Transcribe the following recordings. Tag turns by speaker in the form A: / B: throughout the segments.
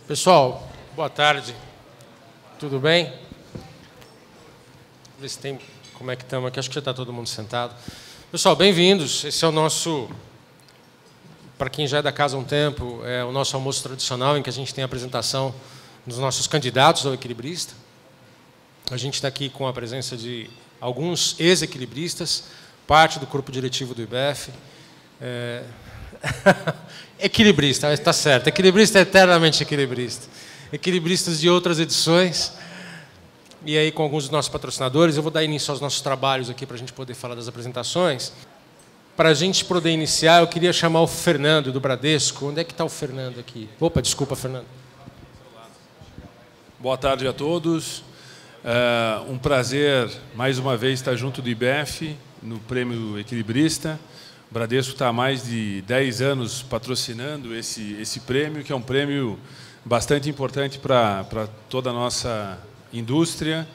A: Pessoal, boa tarde. Tudo bem? Ver se tem como é que estamos aqui. Acho que já está todo mundo sentado. Pessoal, bem-vindos. Esse é o nosso, para quem já é da casa há um tempo, é o nosso almoço tradicional, em que a gente tem a apresentação dos nossos candidatos ao equilibrista. A gente está aqui com a presença de alguns ex-equilibristas, parte do corpo diretivo do IBEF. Equilibrista, está certo. Equilibrista é eternamente equilibrista. Equilibristas de outras edições. E aí, com alguns dos nossos patrocinadores, eu vou dar início aos nossos trabalhos aqui para a gente poder falar das apresentações. Para a gente poder iniciar, eu queria chamar o Fernando, do Bradesco. Onde é que está o Fernando aqui? Opa, desculpa, Fernando.
B: Boa tarde a todos. Um prazer, mais uma vez, estar junto do IBEF, no Prêmio Equilibrista. O Bradesco está há mais de 10 anos patrocinando esse prêmio, que é um prêmio bastante importante para toda a nossa indústria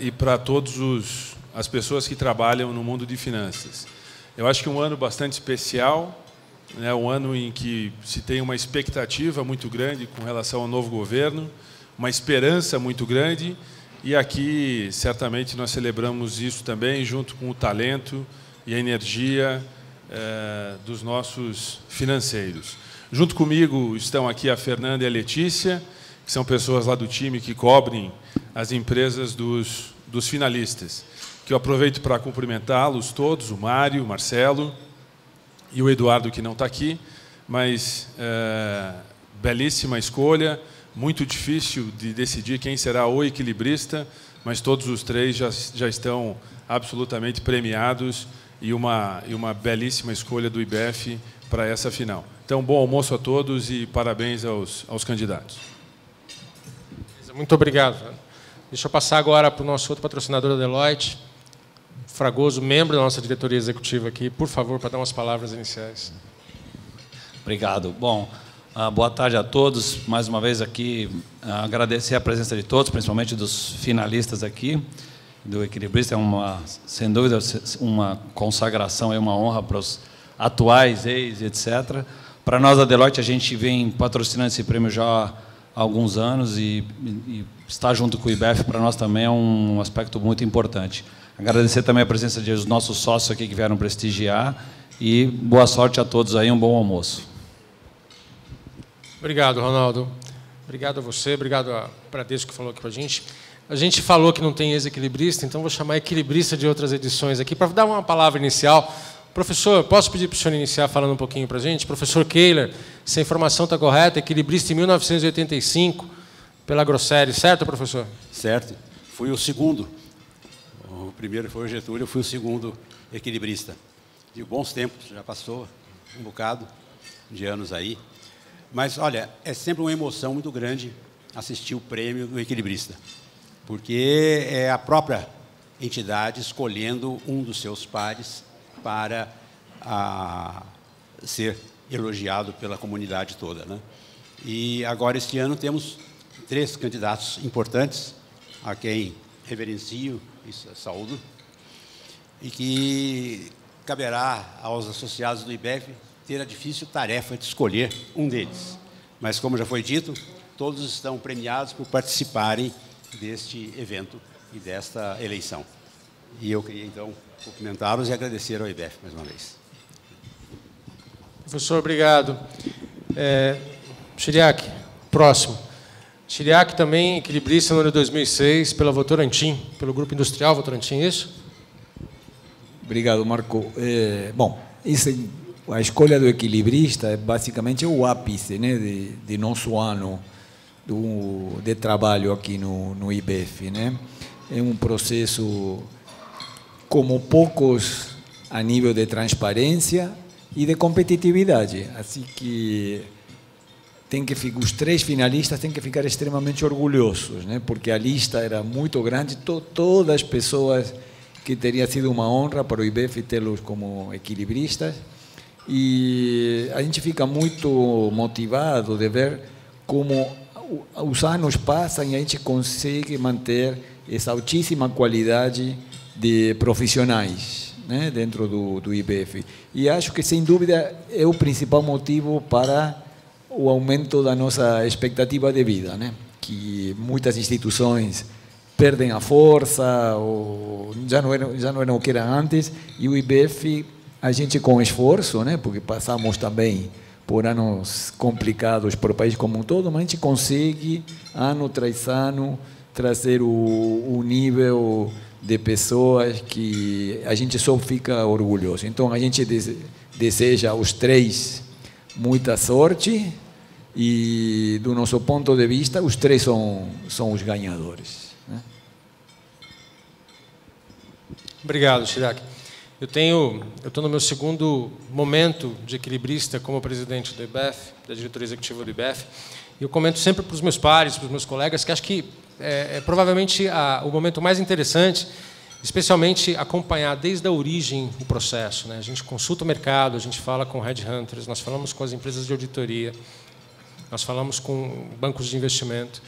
B: e para todas as pessoas que trabalham no mundo de finanças. Eu acho que é um ano bastante especial, né, um ano em que se tem uma expectativa muito grande com relação ao novo governo, uma esperança muito grande, e aqui, certamente, nós celebramos isso também, junto com o talento e a energia dos nossos financeiros. Junto comigo estão aqui a Fernanda e a Letícia, que são pessoas lá do time que cobrem as empresas dos finalistas, que eu aproveito para cumprimentá-los todos, o Mário, o Marcelo e o Eduardo, que não está aqui, mas belíssima escolha, muito difícil de decidir quem será o equilibrista, mas todos os três já estão absolutamente premiados e uma belíssima escolha do IBEF para essa final. Então, bom almoço a todos e parabéns aos candidatos.
A: Muito obrigado. Deixa eu passar agora para o nosso outro patrocinador da Deloitte, Fragoso, membro da nossa diretoria executiva aqui, por favor, para dar umas palavras iniciais.
C: Obrigado. Bom, boa tarde a todos. Mais uma vez aqui, agradecer a presença de todos, principalmente dos finalistas aqui, do equilibrista. Sem dúvida, uma consagração, uma honra para os atuais, ex, etc. Para nós, a Deloitte, a gente vem patrocinando esse prêmio já há alguns anos e estar junto com o IBEF, para nós também é um aspecto muito importante. Agradecer também a presença dos nossos sócios aqui que vieram prestigiar e boa sorte a todos aí, um bom almoço.
A: Obrigado, Ronaldo. Obrigado a você, obrigado a Bradesco que falou aqui com a gente. A gente falou que não tem ex-equilibrista, então vou chamar equilibrista de outras edições aqui para dar uma palavra inicial. Professor, posso pedir para o senhor iniciar falando um pouquinho para a gente? Professor Kehler, se a informação está correta, equilibrista em 1985, pela Grossery, certo, professor?
D: Certo. Fui o segundo. O primeiro foi o Getúlio, eu fui o segundo equilibrista. De bons tempos, já passou um bocado de anos aí. Mas, olha, é sempre uma emoção muito grande assistir o prêmio do equilibrista, porque é a própria entidade escolhendo um dos seus pares para ser elogiado pela comunidade toda, né? E agora, este ano, temos 3 candidatos importantes, a quem reverencio e saúdo, e que caberá aos associados do IBEF ter a difícil tarefa de escolher um deles. Mas, como já foi dito, todos estão premiados por participarem deste evento e desta eleição. E eu queria, então, cumprimentá-los e agradecer ao IBEF mais uma vez.
A: Professor, obrigado. Chiriac, próximo. Chiriac também equilibrista no ano de 2006 pela Votorantim, pelo Grupo Industrial Votorantim, isso?
E: Obrigado, Marco. Bom, a escolha do equilibrista é basicamente o ápice, né, de nosso ano de trabalho aqui no IBEF, né? É um processo como poucos a nível de transparência e de competitividade. Assim que os 3 finalistas têm que ficar extremamente orgulhosos, né? Porque a lista era muito grande, todas as pessoas que teria sido uma honra para o IBEF tê-los como equilibristas. E a gente fica muito motivado de ver como os anos passam e a gente consegue manter essa altíssima qualidade de profissionais, né, dentro do IBEF. E acho que, sem dúvida, é o principal motivo para o aumento da nossa expectativa de vida, né? Que muitas instituições perdem a força, ou já não eram o que era antes, e o IBF, a gente com esforço, né? Porque passamos também por anos complicados para o país como um todo, mas a gente consegue, ano tras ano, trazer o nível de pessoas que a gente só fica orgulhoso. Então, a gente deseja aos três muita sorte e, do nosso ponto de vista, os três são os ganhadores, né?
A: Obrigado, Chirac. Eu estou no meu segundo momento de equilibrista como presidente do IBF, da diretoria executiva do IBF, e eu comento sempre para os meus pares, para os meus colegas, que acho que provavelmente o momento mais interessante, especialmente acompanhar desde a origem o processo, né? A gente consulta o mercado, a gente fala com headhunters, nós falamos com as empresas de auditoria, nós falamos com bancos de investimento,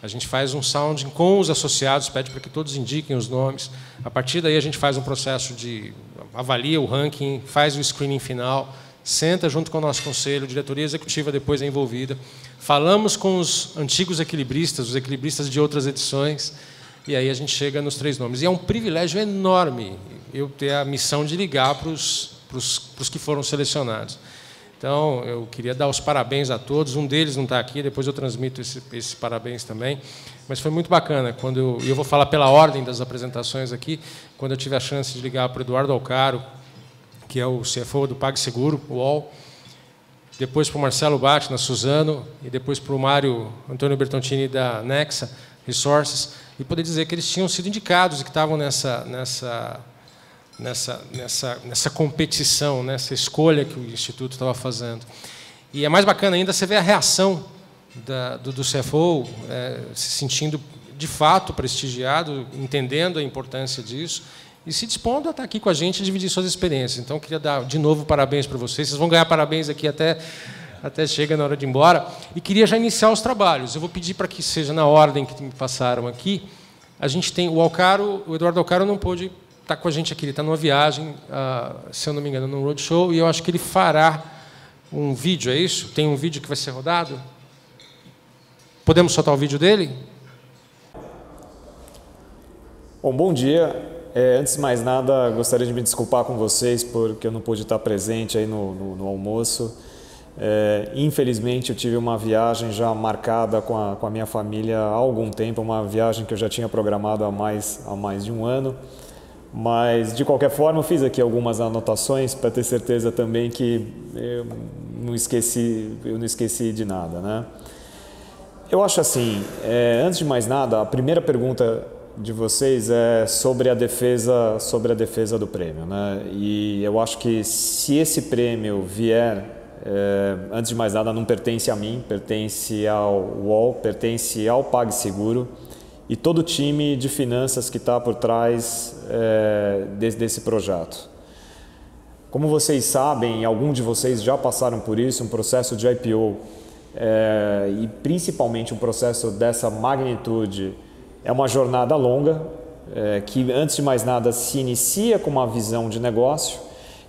A: a gente faz um sounding com os associados, pede para que todos indiquem os nomes. A partir daí, a gente faz um processo de avalia o ranking, faz o screening final, senta junto com o nosso conselho, diretoria executiva depois é envolvida. Falamos com os antigos equilibristas, os equilibristas de outras edições, e aí a gente chega nos três nomes. E é um privilégio enorme eu ter a missão de ligar para os que foram selecionados. Então, eu queria dar os parabéns a todos. Um deles não está aqui, depois eu transmito esse parabéns também. Mas foi muito bacana. E eu vou falar pela ordem das apresentações aqui, quando eu tive a chance de ligar para o Eduardo Alcaro, que é o CFO do PagSeguro, o UOL, depois para o Marcelo Batna, Suzano, e depois para o Mário Antônio Bertoncini, da Nexa Resources, e poder dizer que eles tinham sido indicados e que estavam nessa competição, nessa escolha que o Instituto estava fazendo. E é mais bacana ainda você ver a reação do CFO, se sentindo, de fato, prestigiado, entendendo a importância disso, e se dispondo a estar aqui com a gente e dividir suas experiências. Então, eu queria dar, de novo, parabéns para vocês. Vocês vão ganhar parabéns aqui até chega na hora de ir embora. E queria já iniciar os trabalhos. Eu vou pedir para que seja na ordem que me passaram aqui. A gente tem o Eduardo Alcaro não pôde estar com a gente aqui, ele está numa viagem, se eu não me engano, num roadshow, e eu acho que ele fará um vídeo, é isso? Tem um vídeo que vai ser rodado? Podemos soltar o vídeo dele?
F: Bom dia. Antes de mais nada, gostaria de me desculpar com vocês porque eu não pude estar presente aí no almoço. Infelizmente, eu tive uma viagem já marcada com a minha família há algum tempo, uma viagem que eu já tinha programado há mais de um ano. Mas, de qualquer forma, eu fiz aqui algumas anotações para ter certeza também que eu não esqueci de nada, né? Eu acho assim, antes de mais nada, a primeira pergunta de vocês é sobre a defesa do prêmio, né? E eu acho que se esse prêmio vier, antes de mais nada, não pertence a mim, pertence ao UOL, pertence ao PagSeguro e todo o time de finanças que está por trás desse projeto. Como vocês sabem, alguns de vocês já passaram por isso, um processo de IPO e principalmente um processo dessa magnitude é uma jornada longa, que antes de mais nada se inicia com uma visão de negócio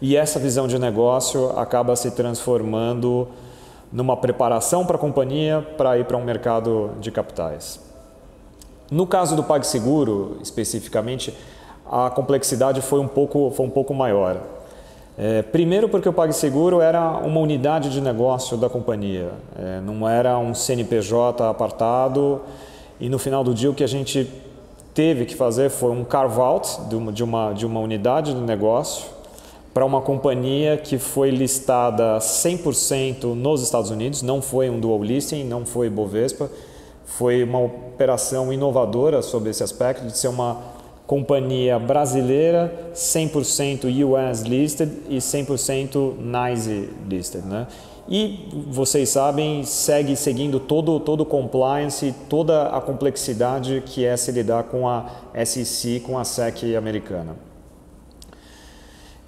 F: e essa visão de negócio acaba se transformando numa preparação para a companhia para ir para um mercado de capitais. No caso do PagSeguro, especificamente, a complexidade foi um pouco maior. Primeiro porque o PagSeguro era uma unidade de negócio da companhia, não era um CNPJ apartado, e no final do dia o que a gente teve que fazer foi um carve-out de uma unidade de negócio para uma companhia que foi listada 100% nos Estados Unidos, não foi um dual listing, não foi Bovespa, foi uma operação inovadora sobre esse aspecto de ser uma companhia brasileira 100% US listed e 100% NYSE listed, né? E vocês sabem, seguindo todo o compliance, toda a complexidade que é se lidar com a SEC, com a SEC americana.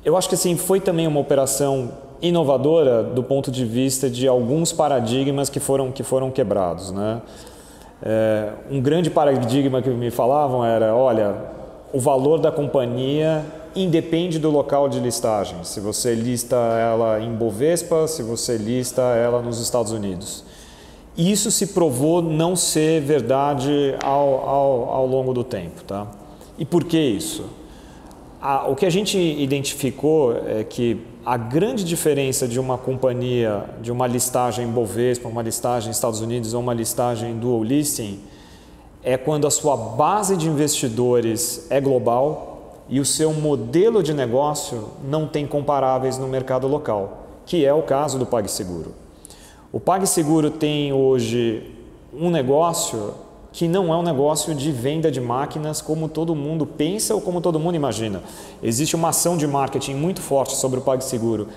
F: Eu acho que assim, foi também uma operação inovadora do ponto de vista de alguns paradigmas que foram quebrados, né? Um grande paradigma que me falavam era, olha, o valor da companhia independe do local de listagem, se você lista ela em Bovespa, se você lista ela nos Estados Unidos. Isso se provou não ser verdade ao longo do tempo. Tá? E por que isso? O que a gente identificou é que a grande diferença de uma companhia, de uma listagem Bovespa, uma listagem Estados Unidos ou uma listagem dual listing, é quando a sua base de investidores é global e o seu modelo de negócio não tem comparáveis no mercado local, que é o caso do PagSeguro. O PagSeguro tem hoje um negócio que não é um negócio de venda de máquinas como todo mundo pensa ou como todo mundo imagina. Existe uma ação de marketing muito forte sobre o PagSeguro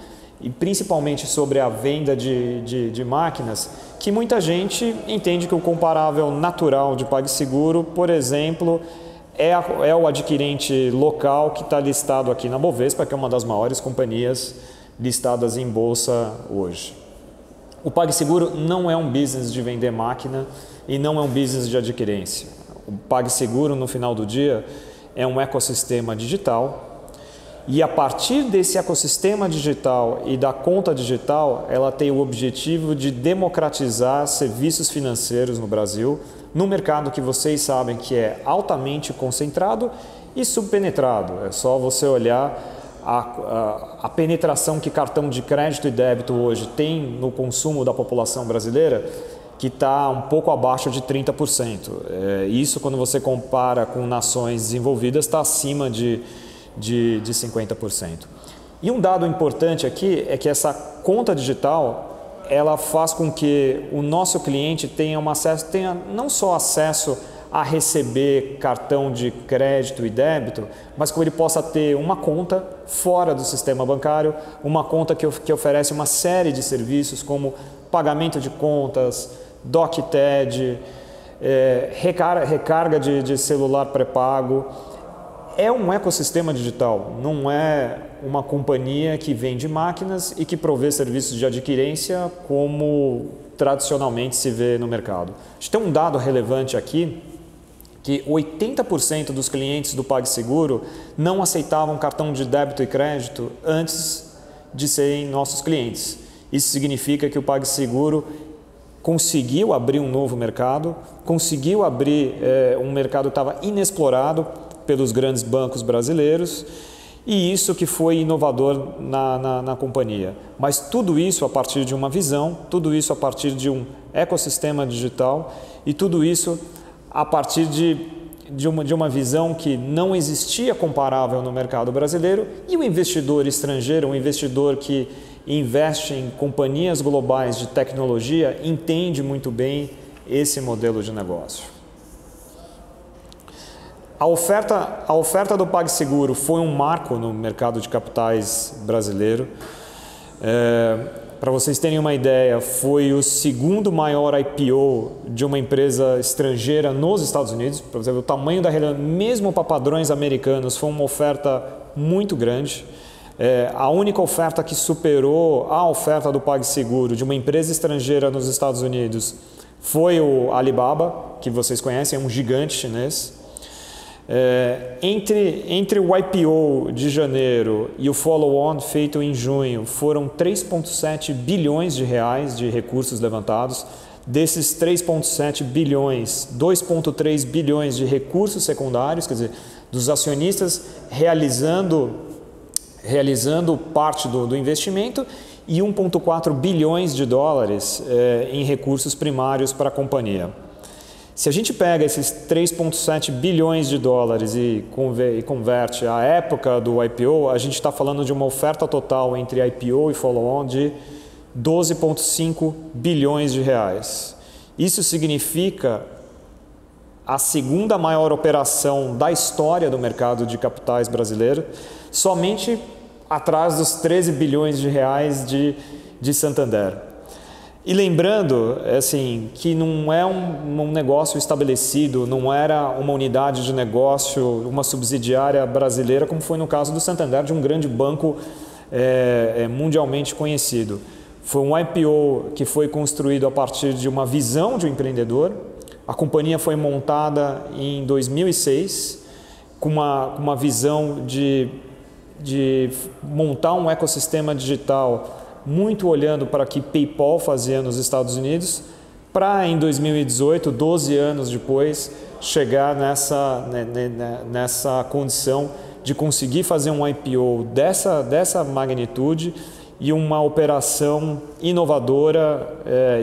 F: e principalmente sobre a venda de máquinas, que muita gente entende que o comparável natural de PagSeguro, por exemplo, é o adquirente local que está listado aqui na Bovespa, que é uma das maiores companhias listadas em bolsa hoje. O PagSeguro não é um business de vender máquina e não é um business de adquirência. O PagSeguro, no final do dia, é um ecossistema digital e, a partir desse ecossistema digital e da conta digital, ela tem o objetivo de democratizar serviços financeiros no Brasil, num mercado que vocês sabem que é altamente concentrado e subpenetrado. É só você olhar a penetração que cartão de crédito e débito hoje tem no consumo da população brasileira, que está um pouco abaixo de 30%. Isso, quando você compara com nações desenvolvidas, está acima de 50%. E um dado importante aqui é que essa conta digital, ela faz com que o nosso cliente tenha não só acesso a receber cartão de crédito e débito, mas que ele possa ter uma conta fora do sistema bancário, uma conta que oferece uma série de serviços como pagamento de contas, DocTed, recarga de celular pré-pago. É um ecossistema digital, não é uma companhia que vende máquinas e que provê serviços de adquirência como tradicionalmente se vê no mercado. A gente tem um dado relevante aqui, que 80% dos clientes do PagSeguro não aceitavam cartão de débito e crédito antes de serem nossos clientes. Isso significa que o PagSeguro conseguiu abrir um novo mercado, conseguiu abrir um mercado que estava inexplorado pelos grandes bancos brasileiros, e isso que foi inovador na companhia. Mas tudo isso a partir de uma visão, tudo isso a partir de um ecossistema digital e tudo isso a partir de uma visão que não existia comparável no mercado brasileiro, e o investidor estrangeiro, um investidor que investe em companhias globais de tecnologia, entende muito bem esse modelo de negócio. A oferta do PagSeguro foi um marco no mercado de capitais brasileiro. Para vocês terem uma ideia, foi o segundo maior IPO de uma empresa estrangeira nos Estados Unidos. Por exemplo, o tamanho da realidade, mesmo para padrões americanos, foi uma oferta muito grande. A única oferta que superou a oferta do PagSeguro de uma empresa estrangeira nos Estados Unidos foi o Alibaba, que vocês conhecem, é um gigante chinês. Entre o IPO de janeiro e o follow-on feito em junho, foram 3,7 bilhões de reais de recursos levantados. Desses 3,7 bilhões, 2,3 bilhões de recursos secundários, quer dizer, dos acionistas realizando parte do investimento, e 1,4 bilhões de dólares em recursos primários para a companhia. Se a gente pega esses 3,7 bilhões de dólares e converte à época do IPO, a gente está falando de uma oferta total entre IPO e follow-on de 12,5 bilhões de reais. Isso significa a segunda maior operação da história do mercado de capitais brasileiro, somente atrás dos 13 bilhões de reais de Santander. E lembrando, assim, que não é um negócio estabelecido, não era uma unidade de negócio, uma subsidiária brasileira, como foi no caso do Santander, de um grande banco mundialmente conhecido. Foi um IPO que foi construído a partir de uma visão de um empreendedor. A companhia foi montada em 2006 com uma visão de de montar um ecossistema digital muito olhando para o que PayPal fazia nos Estados Unidos, para em 2018, 12 anos depois, chegar nessa condição de conseguir fazer um IPO dessa magnitude e uma operação inovadora,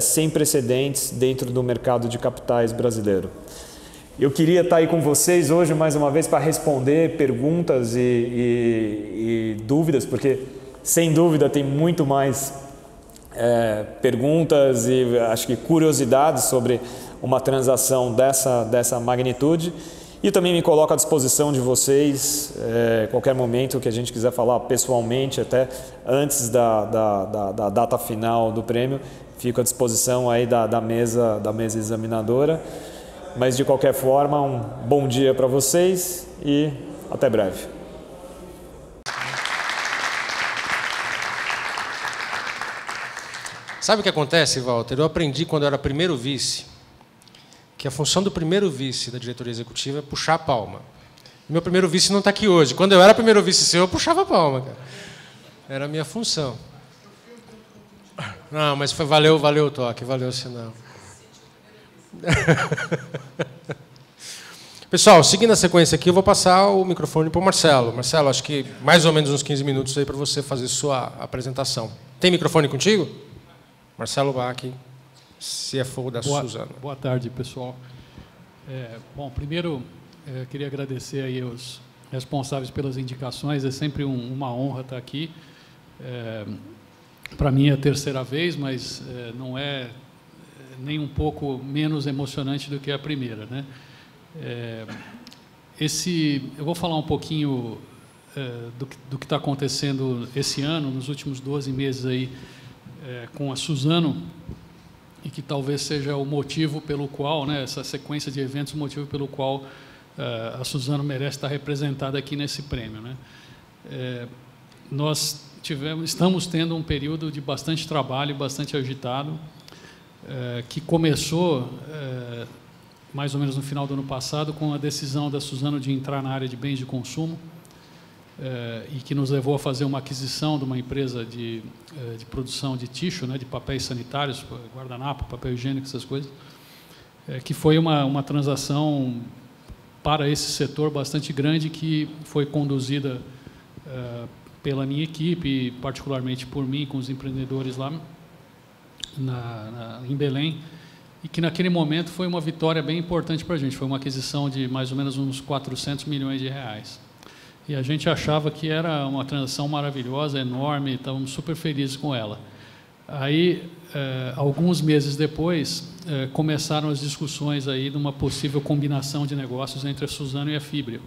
F: sem precedentes dentro do mercado de capitais brasileiro. Eu queria estar aí com vocês hoje mais uma vez para responder perguntas e dúvidas, porque sem dúvida tem muito mais perguntas e acho que curiosidades sobre uma transação dessa magnitude. E também me coloco à disposição de vocês, qualquer momento que a gente quiser falar pessoalmente, até antes da data final do prêmio, fico à disposição aí da mesa examinadora. Mas, de qualquer forma, um bom dia para vocês e até breve.
A: Sabe o que acontece, Walter? Eu aprendi quando eu era primeiro vice, que a função do primeiro vice da diretoria executiva é puxar a palma. Meu primeiro vice não está aqui hoje. Quando eu era primeiro vice seu, eu puxava a palma, cara. Era a minha função. Não, mas valeu o toque, valeu o sinal. Pessoal, seguindo a sequência aqui, eu vou passar o microfone para o Marcelo. Marcelo, acho que mais ou menos uns 15 minutos aí para você fazer sua apresentação. Tem microfone contigo? Marcelo Bach, CFO da Suzano.
G: Boa tarde, pessoal. Bom, primeiro, queria agradecer aí aos responsáveis pelas indicações. É sempre uma honra estar aqui. Para mim é a terceira vez, mas não é nem um pouco menos emocionante do que a primeira, né? Eu vou falar um pouquinho do que está acontecendo esse ano, nos últimos 12 meses aí, com a Suzano, e que talvez seja o motivo pelo qual, né, essa sequência de eventos, o motivo pelo qual a Suzano merece estar representada aqui nesse prêmio, né? Nós estamos tendo um período de bastante trabalho, bastante agitado, que começou mais ou menos no final do ano passado com a decisão da Suzano de entrar na área de bens de consumo, e que nos levou a fazer uma aquisição de uma empresa de produção de tixo, né, de papéis sanitários, guardanapo, papel higiênico, essas coisas, que foi uma transação para esse setor bastante grande, que foi conduzida pela minha equipe, particularmente por mim, com os empreendedores lá em Belém, e que naquele momento foi uma vitória bem importante para a gente. Foi uma aquisição de mais ou menos uns 400 milhões de reais. E a gente achava que era uma transação maravilhosa, enorme, estávamos super felizes com ela. Aí, alguns meses depois, começaram as discussões aí de uma possível combinação de negócios entre a Suzano e a Fibria,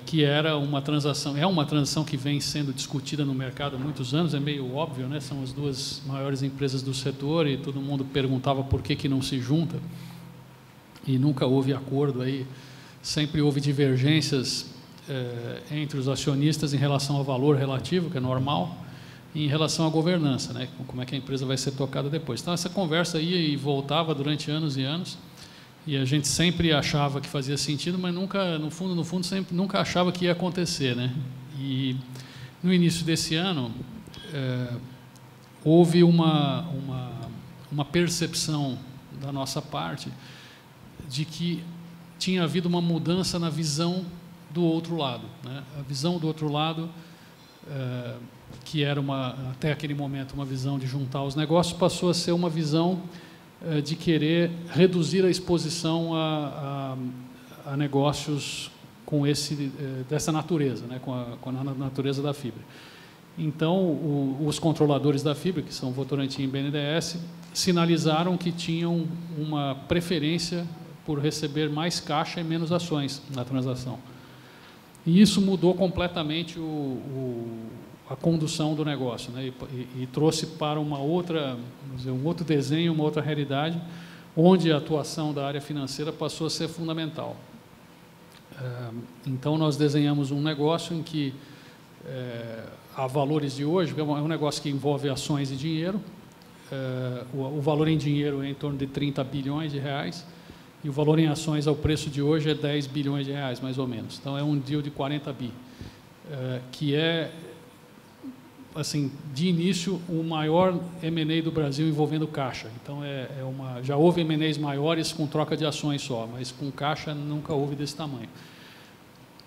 G: que é uma transação que vem sendo discutida no mercado há muitos anos, é meio óbvio, né? São as duas maiores empresas do setor e todo mundo perguntava por que não se junta, e nunca houve acordo aí, sempre houve divergências entre os acionistas em relação ao valor relativo, que é normal, e em relação à governança, né? Como é que a empresa vai ser tocada depois. Então, essa conversa ia e voltava durante anos e anos, e a gente sempre achava que fazia sentido, mas nunca, no fundo, sempre nunca achava que ia acontecer, né? E no início desse ano houve uma percepção da nossa parte de que tinha havido uma mudança na visão do outro lado, né? A visão do outro lado, que era até aquele momento uma visão de juntar os negócios, passou a ser uma visão de querer reduzir a exposição a negócios com dessa natureza, né? com a natureza da Fibria. Então, os controladores da Fibria, que são Votorantim e BNDES, sinalizaram que tinham uma preferência por receber mais caixa e menos ações na transação. E isso mudou completamente a condução do negócio, né? E trouxe para um outro desenho, uma outra realidade, onde a atuação da área financeira passou a ser fundamental. Então, nós desenhamos um negócio em que há valores de hoje, é um negócio que envolve ações e dinheiro, o valor em dinheiro é em torno de 30 bilhões de reais, e o valor em ações ao preço de hoje é 10 bilhões de reais, mais ou menos. Então, é um deal de 40 bi. que é, assim, de início, o maior M&A do Brasil envolvendo caixa. Então, já houve M&As maiores com troca de ações só, mas com caixa nunca houve desse tamanho.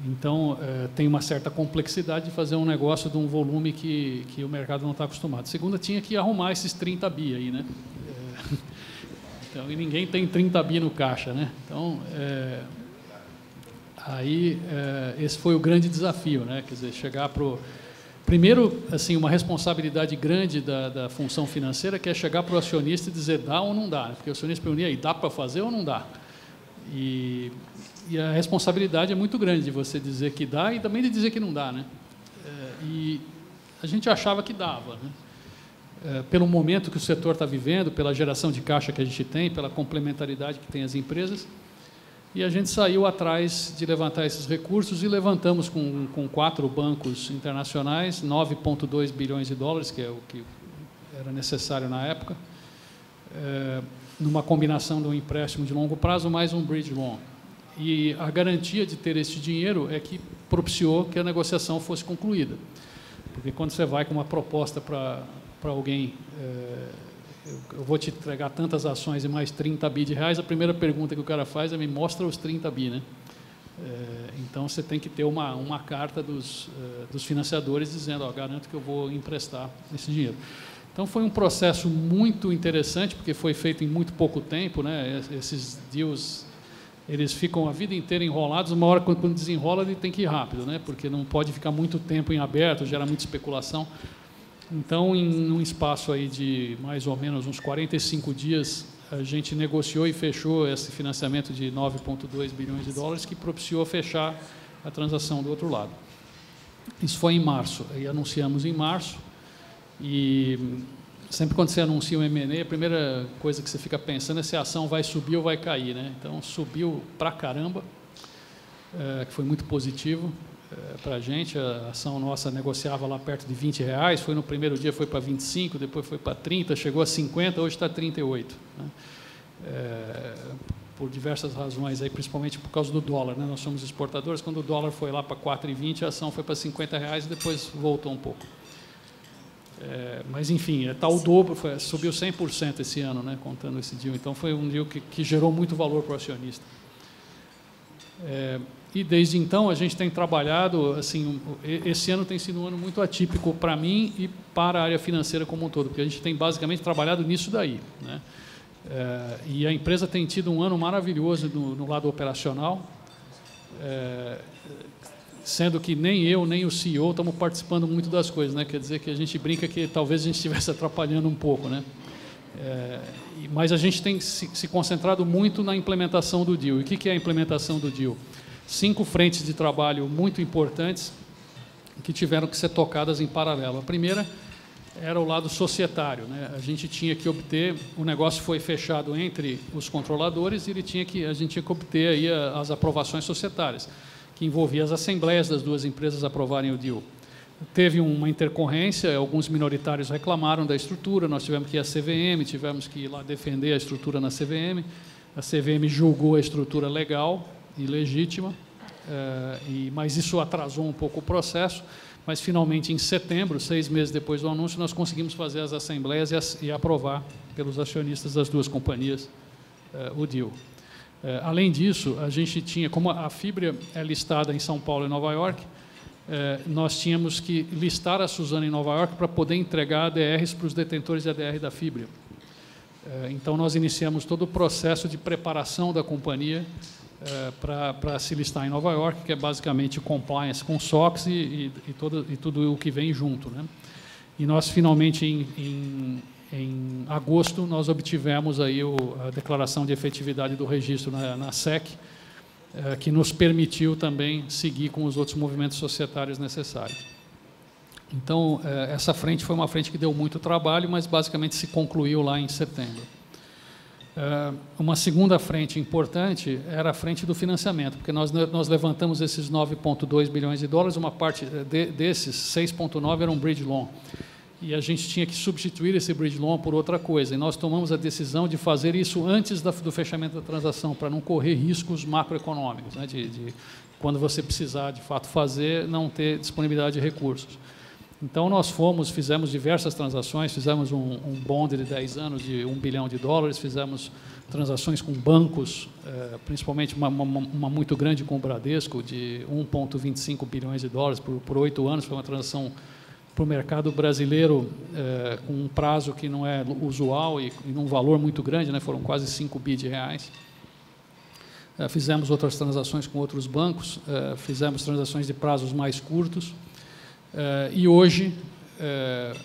G: Então, tem uma certa complexidade de fazer um negócio de um volume que o mercado não está acostumado. Segunda, tinha que arrumar esses 30 bi aí, né? Então, e ninguém tem 30 bi no caixa, né? Então, esse foi o grande desafio, né? Quer dizer, chegar para o... Primeiro, assim, uma responsabilidade grande da função financeira, que é chegar para o acionista e dizer dá ou não dá, né? Porque o acionista pergunta, aí, dá para fazer ou não dá? E a responsabilidade é muito grande de você dizer que dá e também de dizer que não dá, né? E a gente achava que dava, né? Pelo momento que o setor está vivendo, pela geração de caixa que a gente tem, pela complementaridade que tem as empresas, e a gente saiu atrás de levantar esses recursos e levantamos com 4 bancos internacionais, 9,2 bilhões de dólares, que é o que era necessário na época, numa combinação de um empréstimo de longo prazo mais um bridge loan. E a garantia de ter esse dinheiro é que propiciou que a negociação fosse concluída. Porque quando você vai com uma proposta para alguém, eu vou te entregar tantas ações e mais 30 bi de reais, a primeira pergunta que o cara faz é me mostra os 30 bi, né? Então, você tem que ter uma carta dos financiadores dizendo, ó, garanto que eu vou emprestar esse dinheiro. Então, foi um processo muito interessante, porque foi feito em muito pouco tempo, né? Esses deals, eles ficam a vida inteira enrolados, uma hora quando desenrola ele tem que ir rápido, né? Porque não pode ficar muito tempo em aberto, gera muita especulação. Então, em um espaço aí de mais ou menos uns 45 dias, a gente negociou e fechou esse financiamento de 9,2 bilhões de dólares, que propiciou fechar a transação do outro lado. Isso foi em março, e anunciamos em março, e sempre quando você anuncia um M&A, a primeira coisa que você fica pensando é se a ação vai subir ou vai cair, né? Então, subiu pra caramba, que foi muito positivo para a gente. A ação nossa negociava lá perto de R$20, foi no primeiro dia foi para 25, depois foi para 30, chegou a 50, hoje está 38. Né? Por diversas razões, aí, principalmente por causa do dólar, né? Nós somos exportadores, quando o dólar foi lá para 4,20, a ação foi para R$50 e depois voltou um pouco. Mas, enfim, está o dobro, subiu 100% esse ano, né, contando esse deal. Então, foi um deal que gerou muito valor para o acionista. E, desde então, a gente tem trabalhado, assim, esse ano tem sido um ano muito atípico para mim e para a área financeira como um todo, porque a gente tem basicamente trabalhado nisso daí, né? E a empresa tem tido um ano maravilhoso no lado operacional, sendo que nem eu, nem o CEO estamos participando muito das coisas, né? Quer dizer que a gente brinca que talvez a gente estivesse atrapalhando um pouco, né? Mas a gente tem se concentrado muito na implementação do deal. E o que é a implementação do deal? 5 frentes de trabalho muito importantes que tiveram que ser tocadas em paralelo. A primeira era o lado societário, né? A gente tinha que obter, o negócio foi fechado entre os controladores e a gente tinha que obter aí as aprovações societárias, que envolvia as assembleias das duas empresas aprovarem o deal. Teve uma intercorrência, alguns minoritários reclamaram da estrutura, nós tivemos que ir à CVM, tivemos que ir lá defender a estrutura na CVM, a CVM julgou a estrutura legal e legítima, mas isso atrasou um pouco o processo, mas finalmente em setembro, 6 meses depois do anúncio, nós conseguimos fazer as assembleias e aprovar pelos acionistas das duas companhias o deal. Além disso, a gente tinha, como a Fibria é listada em São Paulo e Nova York, nós tínhamos que listar a Suzano em Nova York para poder entregar ADRs para os detentores de ADR da Fibria. Então, nós iniciamos todo o processo de preparação da companhia para se listar em Nova York, que é basicamente compliance com SOX e tudo o que vem junto, né? E nós, finalmente, em agosto, nós obtivemos aí a declaração de efetividade do registro na SEC, que nos permitiu também seguir com os outros movimentos societários necessários. Então, essa frente foi uma frente que deu muito trabalho, mas basicamente se concluiu lá em setembro. Uma segunda frente importante era a frente do financiamento, porque nós levantamos esses 9,2 bilhões de dólares, uma parte desses, 6,9 era um bridge loan. e a gente tinha que substituir esse bridge loan por outra coisa. E nós tomamos a decisão de fazer isso antes do fechamento da transação, para não correr riscos macroeconômicos, né, de quando você precisar, de fato, fazer, não ter disponibilidade de recursos. Então, nós fizemos diversas transações, fizemos um bond de 10 anos de $1 bilhão, fizemos transações com bancos, principalmente uma muito grande com o Bradesco, de $1,25 bilhões por 8 anos, foi uma transação para o mercado brasileiro com um prazo que não é usual e num valor muito grande, né, foram quase 5 bi de reais. Fizemos outras transações com outros bancos, fizemos transações de prazos mais curtos, e hoje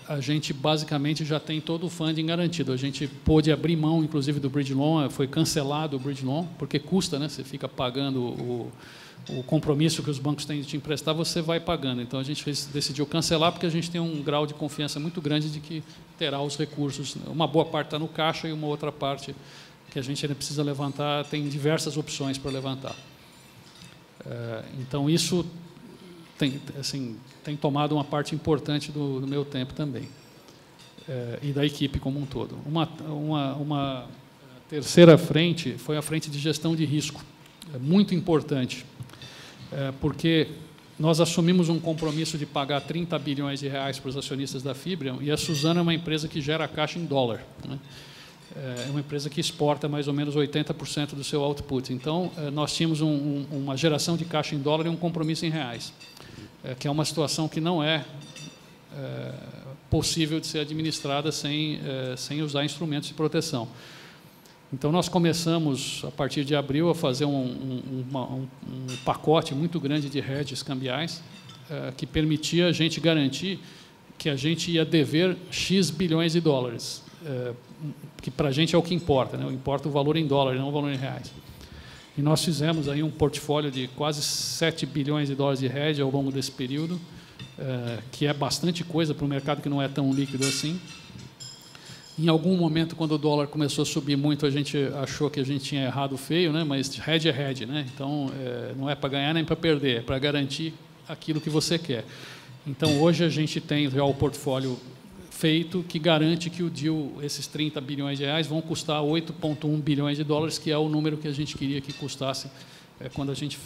G: a gente basicamente já tem todo o funding garantido. A gente pôde abrir mão, inclusive, do bridge loan, foi cancelado o bridge loan, porque custa, né? Você fica pagando o compromisso que os bancos têm de te emprestar, você vai pagando. Então, a gente decidiu cancelar, porque a gente tem um grau de confiança muito grande de que terá os recursos. Uma boa parte está no caixa e uma outra parte que a gente ainda precisa levantar, tem diversas opções para levantar. Então, isso tem tomado uma parte importante do meu tempo também, e da equipe como um todo. Uma terceira frente foi a frente de gestão de risco, muito importante, porque nós assumimos um compromisso de pagar $30 bilhões para os acionistas da Fibrium, e a Suzano é uma empresa que gera caixa em dólar, né? É uma empresa que exporta mais ou menos 80% do seu output. Então, nós tínhamos uma geração de caixa em dólar e um compromisso em reais, que é uma situação que não é possível de ser administrada sem usar instrumentos de proteção. Então, nós começamos, a partir de abril, a fazer um pacote muito grande de hedges cambiais, que permitia a gente garantir que a gente ia dever X bilhões de dólares, que para a gente é o que importa, né? Importa o valor em dólar, não o valor em reais. E nós fizemos aí um portfólio de quase $7 bilhões de hedge ao longo desse período, que é bastante coisa para um mercado que não é tão líquido assim. Em algum momento, quando o dólar começou a subir muito, a gente achou que a gente tinha errado feio, né? Mas hedge é hedge, né? Então, não é para ganhar nem para perder, é para garantir aquilo que você quer. Então, hoje a gente tem já o portfólio feito que garante que o deal, esses $30 bilhões vão custar $8,1 bilhões, que é o número que a gente queria que custasse quando a gente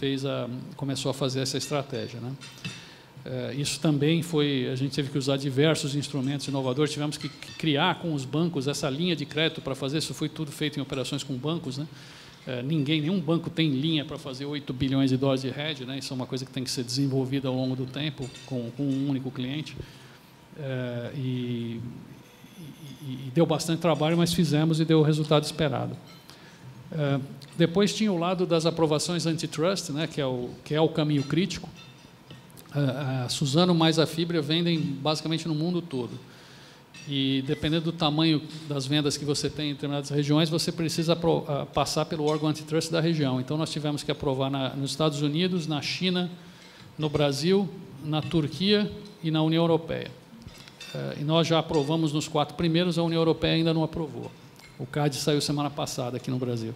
G: começou a fazer essa estratégia, né? Isso também a gente teve que usar diversos instrumentos inovadores, tivemos que criar com os bancos essa linha de crédito para fazer, isso foi tudo feito em operações com bancos, né? Nenhum banco tem linha para fazer $8 bilhões de hedge, né? Isso é uma coisa que tem que ser desenvolvida ao longo do tempo com um único cliente. E deu bastante trabalho, mas fizemos e deu o resultado esperado. Depois tinha o lado das aprovações antitrust, né, que é o caminho crítico. A Suzano mais a Fibria vendem basicamente no mundo todo. E, dependendo do tamanho das vendas que você tem em determinadas regiões, você precisa passar pelo órgão antitrust da região. Então, nós tivemos que aprovar nos Estados Unidos, na China, no Brasil, na Turquia e na União Europeia. E nós já aprovamos nos 4 primeiros, a União Europeia ainda não aprovou. O CAD saiu semana passada aqui no Brasil.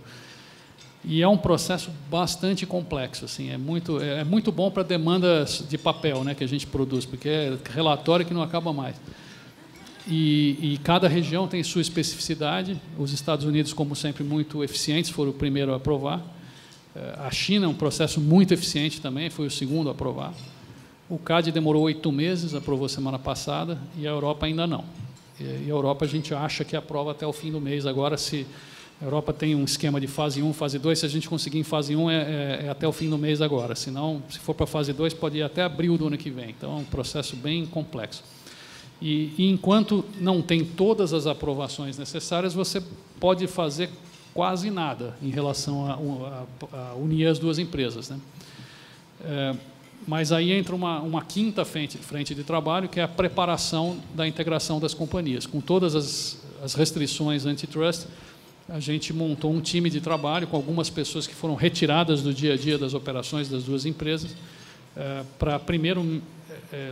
G: E é um processo bastante complexo, assim, é muito bom para demandas de papel, né, que a gente produz, porque é relatório que não acaba mais. E cada região tem sua especificidade. Os Estados Unidos, como sempre, muito eficientes, foram o primeiro a aprovar. A China é um processo muito eficiente também, foi o segundo a aprovar. O CAD demorou 8 meses, aprovou semana passada, e a Europa ainda não. E a Europa a gente acha que aprova até o fim do mês. Agora, se a Europa tem um esquema de fase 1, fase 2, se a gente conseguir em fase 1 é até o fim do mês agora. Senão, se for para fase 2, pode ir até abril do ano que vem. Então, é um processo bem complexo. E enquanto não tem todas as aprovações necessárias, você pode fazer quase nada em relação a unir as duas empresas, né? Mas aí entra uma quinta frente de trabalho, que é a preparação da integração das companhias. Com todas as restrições antitrust, a gente montou um time de trabalho com algumas pessoas que foram retiradas do dia a dia das operações das duas empresas, para, primeiro,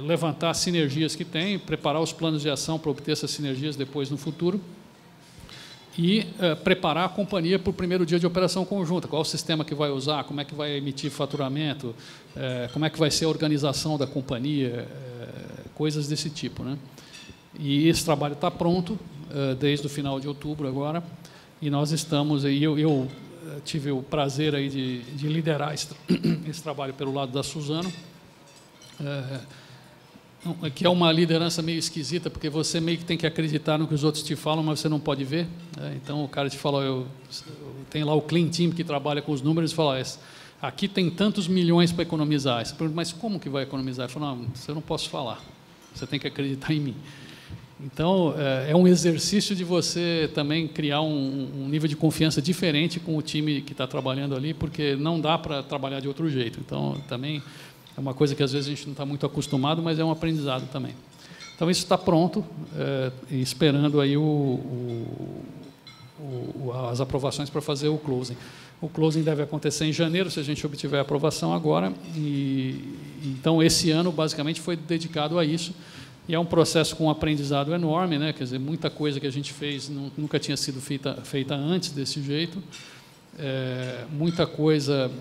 G: levantar as sinergias que tem, preparar os planos de ação para obter essas sinergias depois no futuro, e preparar a companhia para o primeiro dia de operação conjunta. Qual é o sistema que vai usar, como é que vai emitir faturamento, como é que vai ser a organização da companhia, coisas desse tipo, né? E esse trabalho está pronto desde o final de outubro agora, e nós estamos, e eu tive o prazer aí de liderar esse trabalho pelo lado da Suzano, que é uma liderança meio esquisita, porque você meio que tem que acreditar no que os outros te falam, mas você não pode ver. Então, o cara te fala, tem lá o Clean Team que trabalha com os números e fala, aqui tem tantos milhões para economizar. Você pergunta, mas como que vai economizar? Eu falo, não, você não posso falar, você tem que acreditar em mim. Então, é um exercício de você também criar um nível de confiança diferente com o time que está trabalhando ali, porque não dá para trabalhar de outro jeito. Então, também é uma coisa que às vezes a gente não está muito acostumado, mas é um aprendizado também. Então, isso está pronto, esperando aí as aprovações para fazer o closing. O closing deve acontecer em janeiro, se a gente obtiver a aprovação agora. Então, esse ano, basicamente, foi dedicado a isso. E é um processo com um aprendizado enorme, né? Quer dizer, muita coisa que a gente fez nunca tinha sido feita antes desse jeito. Muita coisa...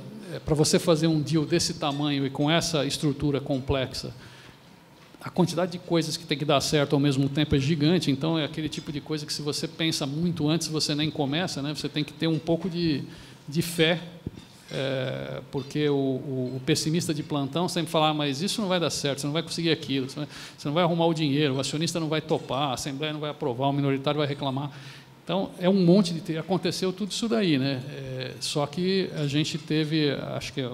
G: para você fazer um deal desse tamanho e com essa estrutura complexa, a quantidade de coisas que tem que dar certo ao mesmo tempo é gigante. Então, é aquele tipo de coisa que, se você pensa muito antes, você nem começa, né? Você tem que ter um pouco de fé, porque o pessimista de plantão sempre fala, mas isso não vai dar certo, você não vai conseguir aquilo, você não vai arrumar o dinheiro, o acionista não vai topar, a Assembleia não vai aprovar, o minoritário vai reclamar. Então, é um monte de... Aconteceu tudo isso daí, né? Só que a gente teve, acho que a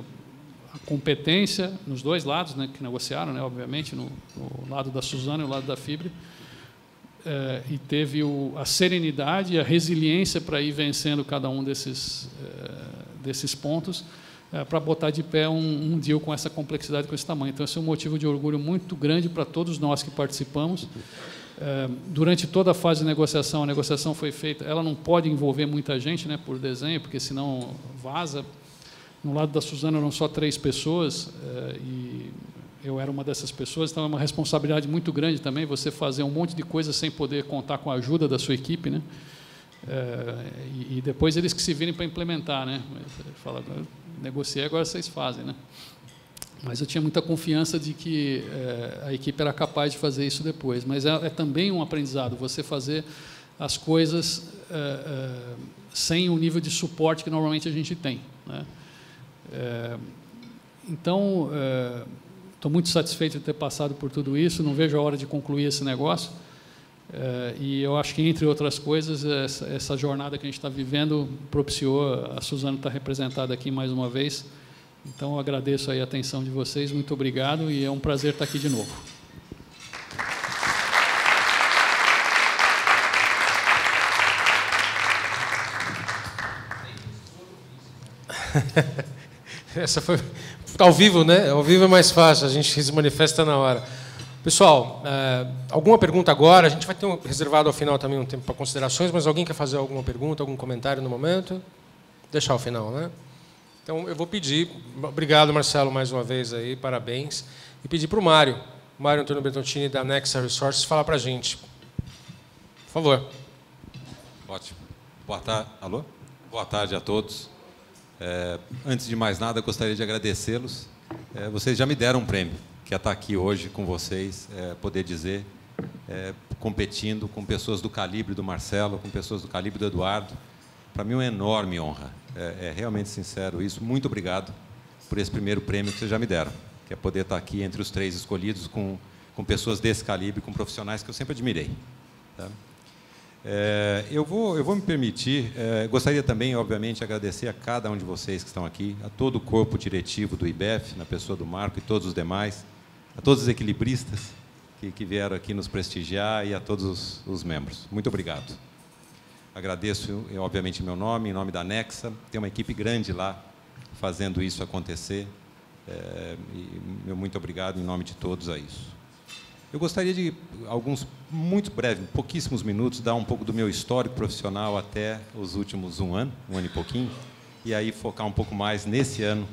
G: competência nos dois lados, né, que negociaram, né, obviamente, no lado da Suzano e no lado da Fibre, e teve a serenidade e a resiliência para ir vencendo cada um desses pontos, para botar de pé um deal com essa complexidade, com esse tamanho. Então, esse é um motivo de orgulho muito grande para todos nós que participamos. Durante toda a fase de negociação, a negociação foi feita, ela não pode envolver muita gente, né, por desenho, porque senão vaza. No lado da Suzano eram só 3 pessoas, e eu era uma dessas pessoas, então é uma responsabilidade muito grande também você fazer um monte de coisa sem poder contar com a ajuda da sua equipe, né? E depois eles que se virem para implementar, né? Fala, negociei, agora vocês fazem, né? Mas eu tinha muita confiança de que a equipe era capaz de fazer isso depois. Mas é também um aprendizado, você fazer as coisas sem o nível de suporte que normalmente a gente tem, né? Então, estou muito satisfeito de ter passado por tudo isso, não vejo a hora de concluir esse negócio. E eu acho que, entre outras coisas, essa jornada que a gente está vivendo propiciou a Suzano estar representada aqui mais uma vez. Então, eu agradeço aí a atenção de vocês, muito obrigado, e é um prazer estar aqui de novo.
A: Essa foi ao vivo, né? Ao vivo é mais fácil, a gente se manifesta na hora. Pessoal, alguma pergunta agora? A gente vai ter reservado ao final também um tempo para considerações, mas alguém quer fazer alguma pergunta, algum comentário no momento? Deixar ao final, né? Então, eu vou pedir, obrigado, Marcelo, mais uma vez, aí, parabéns, e pedir para o Mário Antônio Bertoncini, da Nexa Resources, falar para a gente. Por favor.
H: Ótimo. Boa tarde. Alô? Boa tarde a todos. Antes de mais nada, gostaria de agradecê-los. Vocês já me deram um prêmio, que é estar aqui hoje com vocês, poder dizer, competindo com pessoas do calibre do Marcelo, com pessoas do calibre do Eduardo. Para mim é uma enorme honra. É realmente sincero isso. Muito obrigado por esse primeiro prêmio que vocês já me deram, que é poder estar aqui entre os 3 escolhidos com pessoas desse calibre, com profissionais que eu sempre admirei. Tá? Eu vou me permitir, gostaria também, obviamente, agradecer a cada um de vocês que estão aqui, a todo o corpo diretivo do IBEF, na pessoa do Marco e todos os demais, a todos os equilibristas que vieram aqui nos prestigiar e a todos os membros. Muito obrigado. Agradeço, obviamente, em meu nome, em nome da Nexa. Tem uma equipe grande lá fazendo isso acontecer. Meu muito obrigado em nome de todos a isso. Eu gostaria de, muito breves, pouquíssimos minutos, dar um pouco do meu histórico profissional até os últimos um ano e pouquinho, e aí focar um pouco mais nesse ano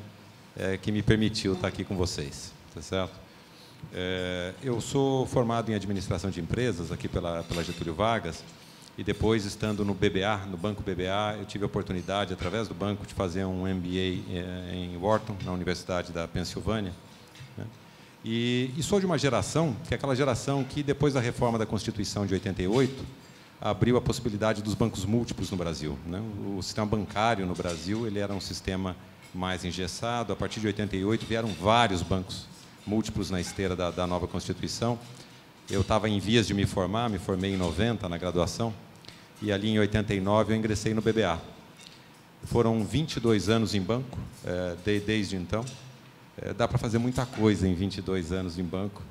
H: que me permitiu estar aqui com vocês. Tá certo? Eu sou formado em administração de empresas aqui pela Getúlio Vargas, e depois, estando no BBA, no Banco BBA, eu tive a oportunidade, através do banco, de fazer um MBA em Wharton, na Universidade da Pensilvânia, né? E sou de uma geração, que é aquela geração que, depois da reforma da Constituição de 88, abriu a possibilidade dos bancos múltiplos no Brasil, né? O sistema bancário no Brasil ele era um sistema mais engessado. A partir de 88 vieram vários bancos múltiplos na esteira da nova Constituição. Eu estava em vias de me formei em 90 na graduação, e ali em 89 eu ingressei no BBA. Foram 22 anos em banco, desde então. Dá para fazer muita coisa em 22 anos em banco.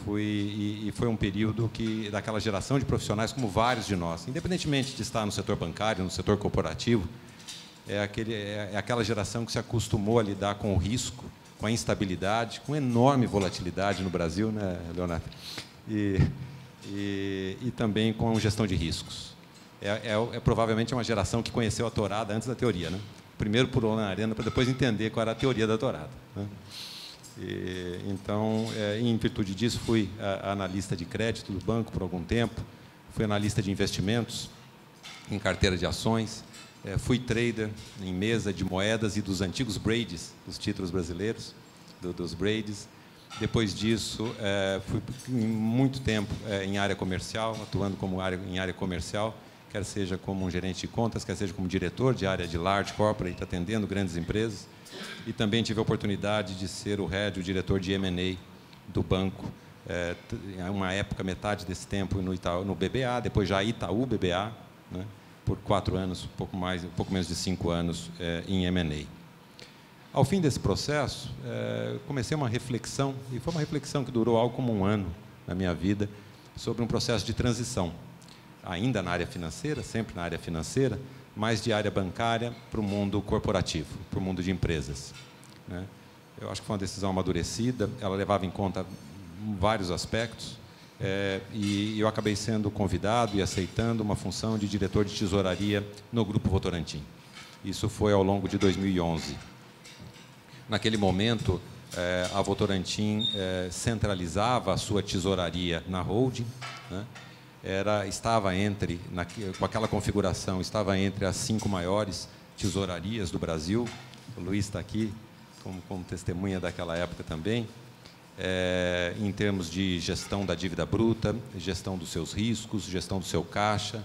H: Foi um período daquela geração de profissionais, como vários de nós, independentemente de estar no setor bancário, no setor corporativo, é aquela geração que se acostumou a lidar com o risco, com a instabilidade, com enorme volatilidade no Brasil, né, Leonardo? E também com gestão de riscos. Provavelmente uma geração que conheceu a tourada antes da teoria, né? Primeiro pulou na arena para depois entender qual era a teoria da tourada, né? Então, em virtude disso, fui analista de crédito do banco por algum tempo, fui analista de investimentos em carteira de ações, fui trader em mesa de moedas e dos antigos Brady's, dos títulos brasileiros, dos Brady's. Depois disso, fui muito tempo em área comercial, atuando em área comercial, quer seja como um gerente de contas, quer seja como diretor de área de large corporate, atendendo grandes empresas. E também tive a oportunidade de ser o diretor de M&A do banco, uma época, metade desse tempo no BBA, depois já Itaú BBA, né, por 4 anos, um pouco menos de 5 anos em M&A. Ao fim desse processo, comecei uma reflexão, e foi uma reflexão que durou algo como um ano na minha vida, sobre um processo de transição, ainda na área financeira, sempre na área financeira, mas de área bancária para o mundo corporativo, para o mundo de empresas, né? Eu acho que foi uma decisão amadurecida, ela levava em conta vários aspectos, e eu acabei sendo convidado e aceitando uma função de diretor de tesouraria no Grupo Votorantim. Isso foi ao longo de 2011. Naquele momento, a Votorantim centralizava a sua tesouraria na holding, né? Estava com aquela configuração, estava entre as 5 maiores tesourarias do Brasil. O Luiz está aqui como testemunha daquela época também, em termos de gestão da dívida bruta, gestão dos seus riscos, gestão do seu caixa,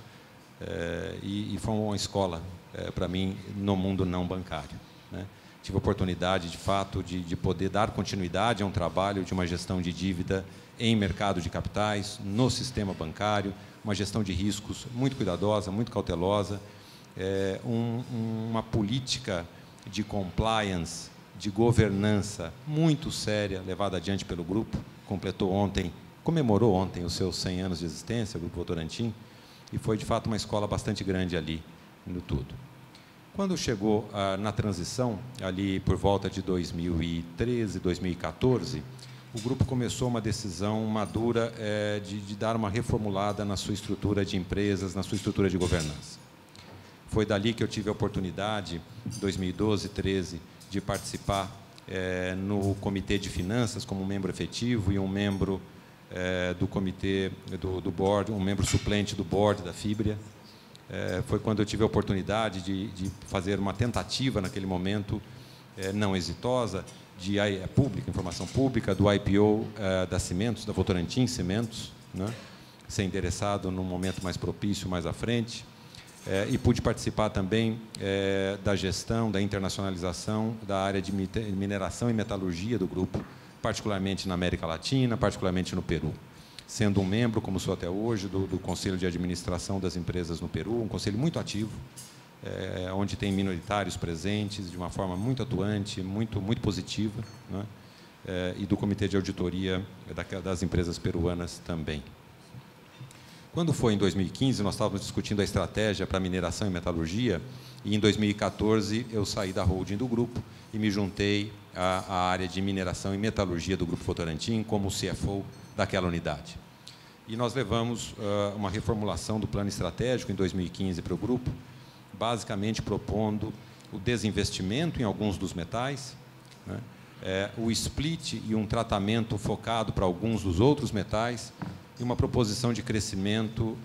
H: e foi uma escola para mim no mundo não bancário, né? Tive a oportunidade, de fato, de poder dar continuidade a um trabalho de uma gestão de dívida em mercado de capitais, no sistema bancário, uma gestão de riscos muito cuidadosa, muito cautelosa, uma política de compliance, de governança muito séria, levada adiante pelo grupo. Comemorou ontem os seus 100 anos de existência, o Grupo Votorantim, e foi, de fato, uma escola bastante grande ali no tudo. Quando chegou na transição, ali por volta de 2013, 2014, o grupo começou uma decisão madura de dar uma reformulada na sua estrutura de empresas, na sua estrutura de governança. Foi dali que eu tive a oportunidade, em 2012, 2013, de participar no Comitê de Finanças como membro efetivo e um membro do comitê do board, um membro suplente do board da Fibria. Foi quando eu tive a oportunidade de fazer uma tentativa, naquele momento, não exitosa, de informação pública, do IPO da Cimentos, da Votorantim Cimentos, né? Ser endereçado num momento mais propício, mais à frente. E pude participar também da gestão, da internacionalização da área de mineração e metalurgia do grupo, particularmente na América Latina, particularmente no Peru. Sendo um membro, como sou até hoje, do Conselho de Administração das Empresas no Peru, um conselho muito ativo, onde tem minoritários presentes, de uma forma muito atuante, muito positiva, né? E do Comitê de Auditoria das Empresas Peruanas também. Quando foi em 2015, nós estávamos discutindo a estratégia para mineração e metalurgia, e em 2014 eu saí da holding do grupo e me juntei à área de mineração e metalurgia do Grupo Votorantim como CFO daquela unidade. E nós levamos uma reformulação do plano estratégico em 2015 para o grupo, basicamente propondo o desinvestimento em alguns dos metais, né? O split e um tratamento focado para alguns dos outros metais, e uma proposição de crescimento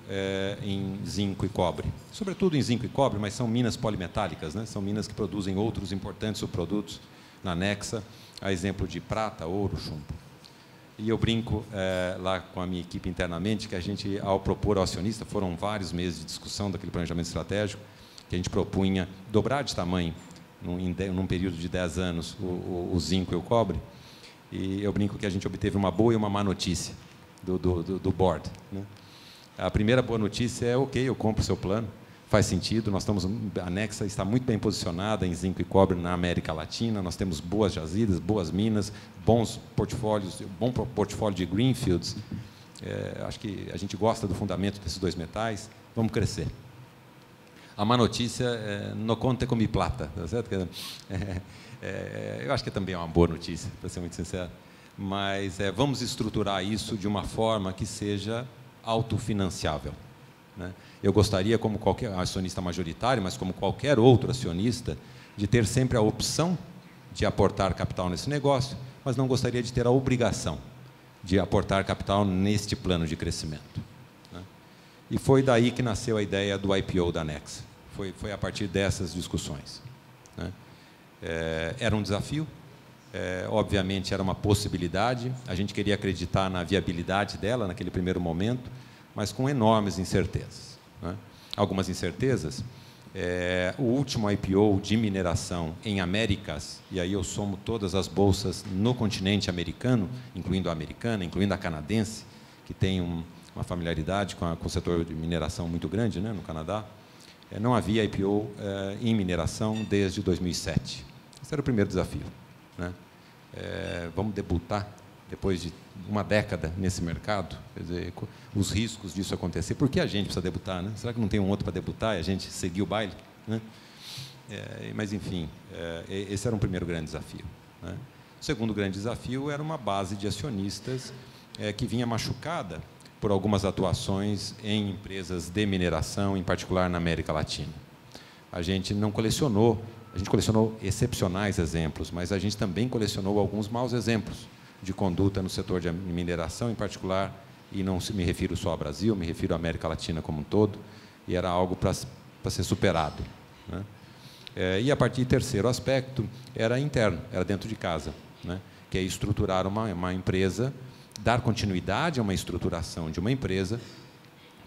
H: em zinco e cobre. Sobretudo em zinco e cobre, mas são minas polimetálicas, né? São minas que produzem outros importantes subprodutos, na Nexa, a exemplo de prata, ouro, chumbo. E eu brinco lá com a minha equipe internamente que a gente, ao propor ao acionista, foram vários meses de discussão daquele planejamento estratégico, que a gente propunha dobrar de tamanho, num período de 10 anos, o zinco e o cobre. E eu brinco que a gente obteve uma boa e uma má notícia do board, né? A primeira boa notícia é, ok, eu compro o seu plano, faz sentido, a Nexa está muito bem posicionada em zinco e cobre na América Latina, nós temos boas jazidas, boas minas, bom portfólio de greenfields, acho que a gente gosta do fundamento desses dois metais, vamos crescer. A má notícia é no conte come plata, tá certo? Eu acho que também é uma boa notícia, para ser muito sincero, mas vamos estruturar isso de uma forma que seja autofinanciável, né? Eu gostaria, como qualquer acionista majoritário, mas como qualquer outro acionista, de ter sempre a opção de aportar capital nesse negócio, mas não gostaria de ter a obrigação de aportar capital neste plano de crescimento, né? E foi daí que nasceu a ideia do IPO da Nexa. Foi a partir dessas discussões, né? Era um desafio, obviamente era uma possibilidade, a gente queria acreditar na viabilidade dela naquele primeiro momento, mas com enormes incertezas, né? Algumas incertezas, o último IPO de mineração em Américas, e aí eu somo todas as bolsas no continente americano, incluindo a americana, incluindo a canadense, que tem uma familiaridade com o setor de mineração muito grande, né, no Canadá, não havia IPO em mineração desde 2007. Esse era o primeiro desafio, né? Vamos debutar depois de uma década nesse mercado, quer dizer, os riscos disso acontecer. Por que a gente precisa debutar, né? Será que não tem um outro para debutar e a gente seguir o baile, né? Mas, enfim, esse era um primeiro grande desafio, né? O segundo grande desafio era uma base de acionistas que vinha machucada por algumas atuações em empresas de mineração, em particular na América Latina. A gente não colecionou, a gente colecionou excepcionais exemplos, mas a gente também colecionou alguns maus exemplos de conduta no setor de mineração, em particular, e não me refiro só ao Brasil, me refiro à América Latina como um todo, e era algo para ser superado, né? E a partir do terceiro aspecto era interno, era dentro de casa, né? Que é estruturar uma empresa, dar continuidade a uma estruturação de uma empresa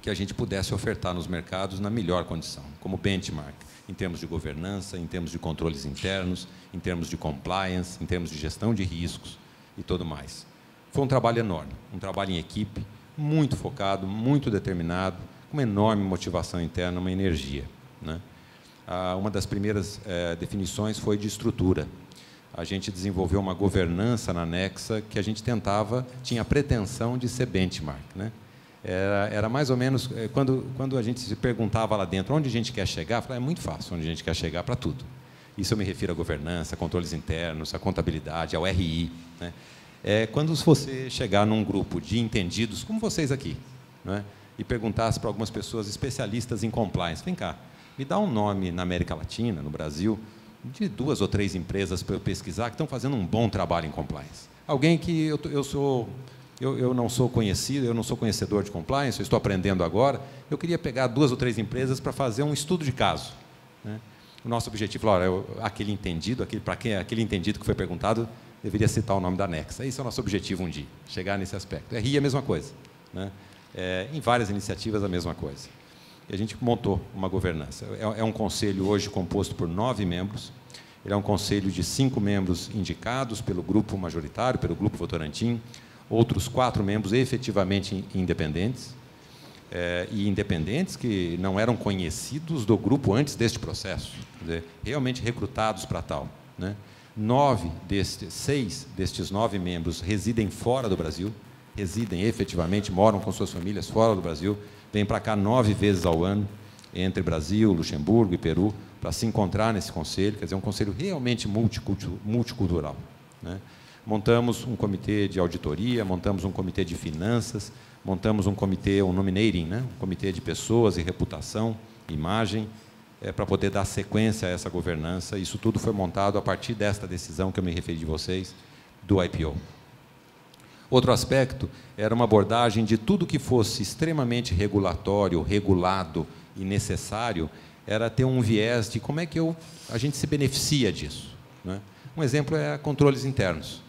H: que a gente pudesse ofertar nos mercados na melhor condição, como benchmark, em termos de governança, em termos de controles internos, em termos de compliance, em termos de gestão de riscos e tudo mais. Foi um trabalho enorme, um trabalho em equipe, muito focado, muito determinado, com uma enorme motivação interna, uma energia, né? Uma das primeiras definições foi de estrutura. A gente desenvolveu uma governança na Nexa que a gente tinha a pretensão de ser benchmark, né? Era mais ou menos, quando a gente se perguntava lá dentro onde a gente quer chegar, eu falava, é muito fácil onde a gente quer chegar para tudo. Isso eu me refiro à governança, a controles internos, à contabilidade, ao RI, né? Quando você chegar num grupo de entendidos, como vocês aqui, né, e perguntasse para algumas pessoas especialistas em compliance, vem cá, me dá um nome na América Latina, no Brasil, de 2 ou 3 empresas para eu pesquisar que estão fazendo um bom trabalho em compliance. Alguém que eu não sou conhecido, eu não sou conhecedor de compliance, eu estou aprendendo agora, eu queria pegar 2 ou 3 empresas para fazer um estudo de caso, né? O nosso objetivo, aquele entendido que foi perguntado, deveria citar o nome da Nexa. Esse é o nosso objetivo um dia, chegar nesse aspecto. RI é a mesma coisa, né? Em várias iniciativas a mesma coisa. E a gente montou uma governança. É um conselho hoje composto por 9 membros. Ele é um conselho de 5 membros indicados pelo grupo majoritário, pelo grupo Votorantim, outros 4 membros efetivamente independentes, e independentes que não eram conhecidos do grupo antes deste processo, quer dizer, realmente recrutados para tal, né? 6 destes 9 membros residem fora do Brasil, residem efetivamente, moram com suas famílias fora do Brasil, vêm para cá 9 vezes ao ano, entre Brasil, Luxemburgo e Peru, para se encontrar nesse conselho, quer dizer, um conselho realmente multicultural, né? Montamos um comitê de auditoria, montamos um comitê de finanças, montamos um comitê, um nominating, né? Um comitê de pessoas e reputação, imagem, para poder dar sequência a essa governança. Isso tudo foi montado a partir desta decisão que eu me referi de vocês, do IPO. Outro aspecto era uma abordagem de tudo que fosse extremamente regulatório, regulado e necessário, era ter um viés de como é que a gente se beneficia disso. né? Um exemplo é controles internos.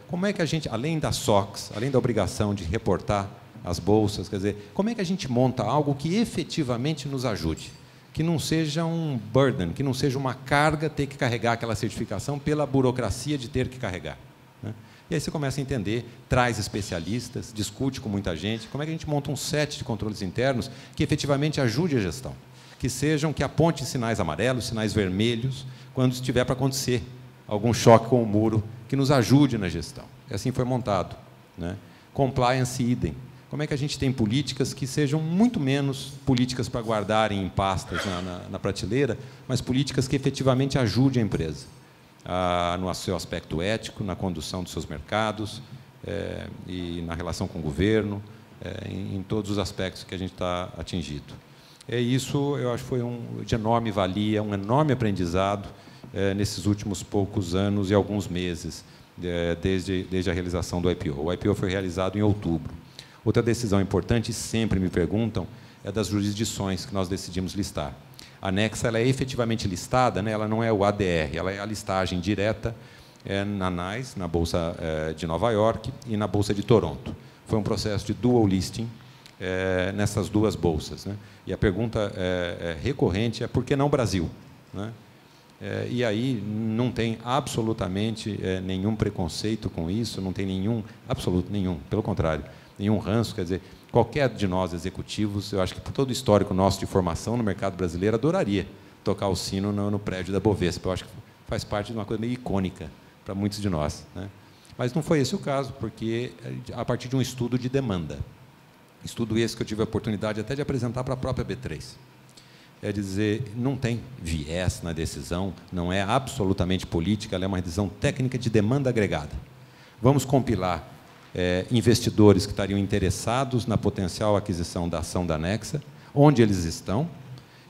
H: Como é que a gente, além da SOX, além da obrigação de reportar as bolsas, quer dizer, como é que a gente monta algo que efetivamente nos ajude? Que não seja um burden, que não seja uma carga ter que carregar aquela certificação pela burocracia de ter que carregar, né? E aí você começa a entender, traz especialistas, discute com muita gente, como é que a gente monta um set de controles internos que efetivamente ajude a gestão, que aponte sinais amarelos, sinais vermelhos, quando estiver para acontecer algum choque com o muro, que nos ajude na gestão. E assim foi montado, né? Compliance idem. Como é que a gente tem políticas que sejam muito menos políticas para guardarem em pastas na prateleira, mas políticas que efetivamente ajudem a empresa no seu aspecto ético, na condução dos seus mercados e na relação com o governo, em todos os aspectos que a gente está atingido. Isso, eu acho que foi de enorme valia, um enorme aprendizado nesses últimos poucos anos e alguns meses, desde a realização do IPO. O IPO foi realizado em outubro. Outra decisão importante, sempre me perguntam, é das jurisdições que nós decidimos listar. A Nexa ela é efetivamente listada, né? Ela não é o ADR, ela é a listagem direta na NYSE, na Bolsa de Nova York, e na Bolsa de Toronto. Foi um processo de dual listing nessas duas bolsas, né? E a pergunta recorrente é por que não Brasil, né? E aí não tem absolutamente nenhum preconceito com isso, não tem absoluto nenhum, pelo contrário, nenhum ranço. Quer dizer, qualquer de nós executivos, eu acho que por todo o histórico nosso de formação no mercado brasileiro, adoraria tocar o sino no prédio da Bovespa. Eu acho que faz parte de uma coisa meio icônica para muitos de nós, né? Mas não foi esse o caso, porque a partir de um estudo de demanda, estudo esse que eu tive a oportunidade até de apresentar para a própria B3. É dizer, não tem viés na decisão, não é absolutamente política, ela é uma decisão técnica de demanda agregada. Vamos compilar investidores que estariam interessados na potencial aquisição da ação da Nexa, onde eles estão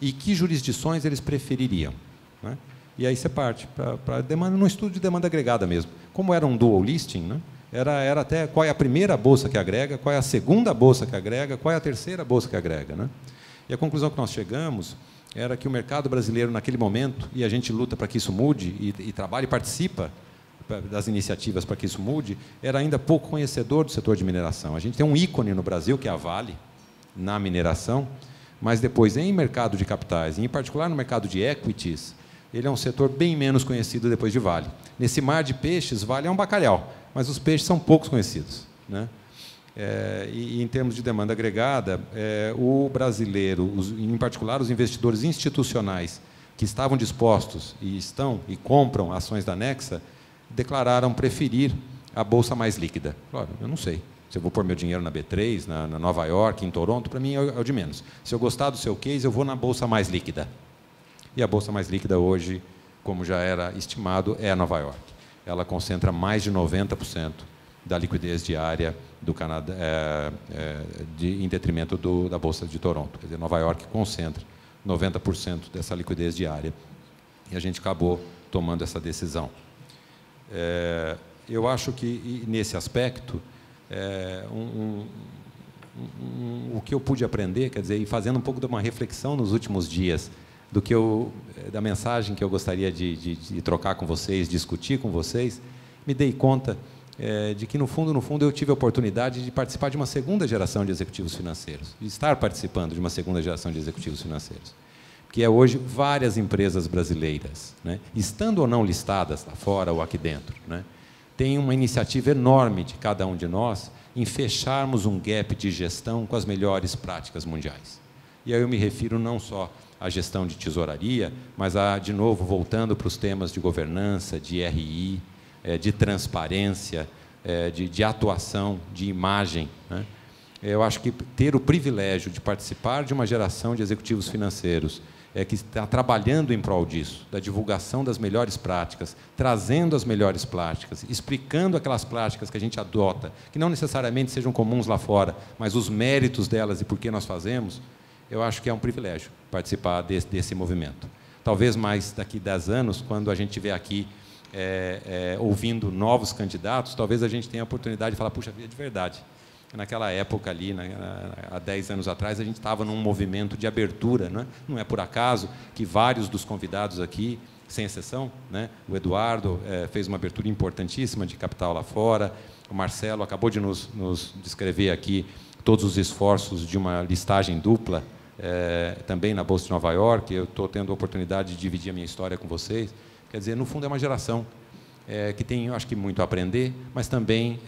H: e que jurisdições eles prefeririam, né? E aí você parte para demanda, num estudo de demanda agregada mesmo. Como era um dual listing, né? Era até qual é a primeira bolsa que agrega, qual é a segunda bolsa que agrega, qual é a terceira bolsa que agrega, né? E a conclusão que nós chegamos era que o mercado brasileiro, naquele momento, e a gente luta para que isso mude, e trabalha e participa das iniciativas para que isso mude, era ainda pouco conhecedor do setor de mineração. A gente tem um ícone no Brasil, que é a Vale, na mineração, mas depois, em mercado de capitais, e em particular no mercado de equities, ele é um setor bem menos conhecido depois de Vale. Nesse mar de peixes, Vale é um bacalhau, mas os peixes são poucos conhecidos, né? E em termos de demanda agregada, o brasileiro, em particular os investidores institucionais que estavam dispostos e compram ações da Nexa, declararam preferir a bolsa mais líquida. Claro, eu não sei. Se eu vou pôr meu dinheiro na B3, na Nova York, em Toronto, para mim é o de menos. Se eu gostar do seu case, eu vou na bolsa mais líquida. E a bolsa mais líquida hoje, como já era estimado, é a Nova York. Ela concentra mais de 90% da liquidez diária do Canadá, em detrimento da Bolsa de Toronto. Quer dizer, Nova York concentra 90% dessa liquidez diária. E a gente acabou tomando essa decisão. Eu acho que, nesse aspecto, o que eu pude aprender, quer dizer, e fazendo um pouco de uma reflexão nos últimos dias, da mensagem que eu gostaria de trocar com vocês, discutir com vocês, me dei conta de que, no fundo, eu tive a oportunidade de participar de uma segunda geração de executivos financeiros, de estar participando de uma segunda geração de executivos financeiros, que é hoje várias empresas brasileiras, né, estando ou não listadas lá fora ou aqui dentro, né, tem uma iniciativa enorme de cada um de nós em fecharmos um gap de gestão com as melhores práticas mundiais. E aí eu me refiro não só à gestão de tesouraria, mas de novo, voltando para os temas de governança, de RI, de transparência, de atuação, de imagem, né? Eu acho que ter o privilégio de participar de uma geração de executivos financeiros que está trabalhando em prol disso, da divulgação das melhores práticas, trazendo as melhores práticas, explicando aquelas práticas que a gente adota, que não necessariamente sejam comuns lá fora, mas os méritos delas e por que nós fazemos, eu acho que é um privilégio participar desse movimento. Talvez mais daqui a 10 anos, quando a gente estiver aqui ouvindo novos candidatos, talvez a gente tenha a oportunidade de falar, puxa vida, de verdade, naquela época ali, há 10 anos atrás, a gente estava num movimento de abertura. Não é por acaso que vários dos convidados aqui, sem exceção, né? O Eduardo fez uma abertura importantíssima de capital lá fora, o Marcelo acabou de nos descrever aqui todos os esforços de uma listagem dupla, também na Bolsa de Nova York. Eu estou tendo a oportunidade de dividir a minha história com vocês. Quer dizer, no fundo, é uma geração que tem, eu acho que, muito a aprender, mas também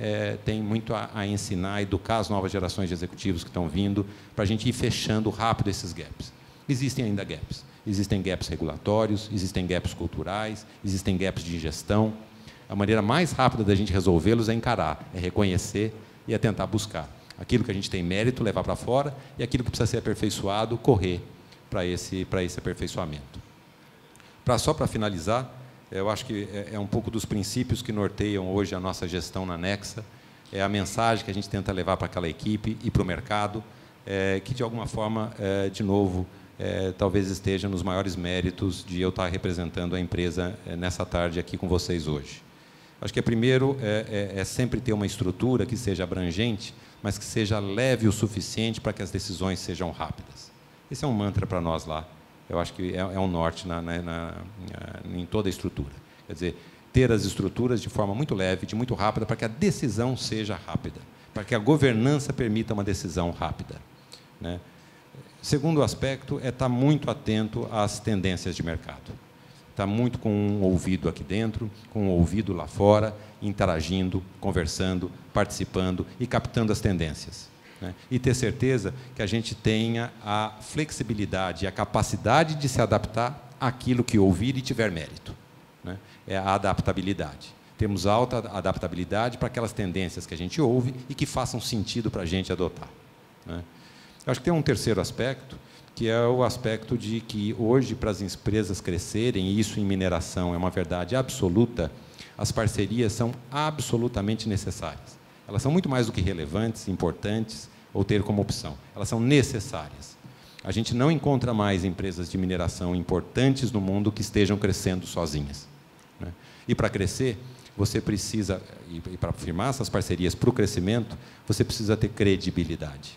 H: tem muito a ensinar, a educar as novas gerações de executivos que estão vindo, para a gente ir fechando rápido esses gaps. Existem ainda gaps. Existem gaps regulatórios, existem gaps culturais, existem gaps de gestão. A maneira mais rápida da gente resolvê-los é encarar, é reconhecer e é tentar buscar aquilo que a gente tem mérito, levar para fora, e aquilo que precisa ser aperfeiçoado, correr para esse aperfeiçoamento. Só para finalizar, eu acho que é um pouco dos princípios que norteiam hoje a nossa gestão na Nexa, é a mensagem que a gente tenta levar para aquela equipe e para o mercado, que, de alguma forma, de novo, talvez esteja nos maiores méritos de eu estar representando a empresa nessa tarde aqui com vocês hoje. Acho que, primeiro, é sempre ter uma estrutura que seja abrangente, mas que seja leve o suficiente para que as decisões sejam rápidas. Esse é um mantra para nós lá. Eu acho que é um norte em toda a estrutura. Quer dizer, ter as estruturas de forma muito leve, de muito rápida, para que a decisão seja rápida, para que a governança permita uma decisão rápida, né? Segundo aspecto é estar muito atento às tendências de mercado. Estar muito com um ouvido aqui dentro, com um ouvido lá fora, interagindo, conversando, participando e captando as tendências, né? E ter certeza que a gente tenha a flexibilidade e a capacidade de se adaptar àquilo que ouvir e tiver mérito, né? É a adaptabilidade. Temos alta adaptabilidade para aquelas tendências que a gente ouve e que façam sentido para a gente adotar, né? Eu acho que tem um terceiro aspecto, que é o aspecto de que hoje, para as empresas crescerem, e isso em mineração é uma verdade absoluta, as parcerias são absolutamente necessárias. Elas são muito mais do que relevantes, importantes, ou ter como opção. Elas são necessárias. A gente não encontra mais empresas de mineração importantes no mundo que estejam crescendo sozinhas, né? E para crescer, você precisa, e para firmar essas parcerias para o crescimento, você precisa ter credibilidade.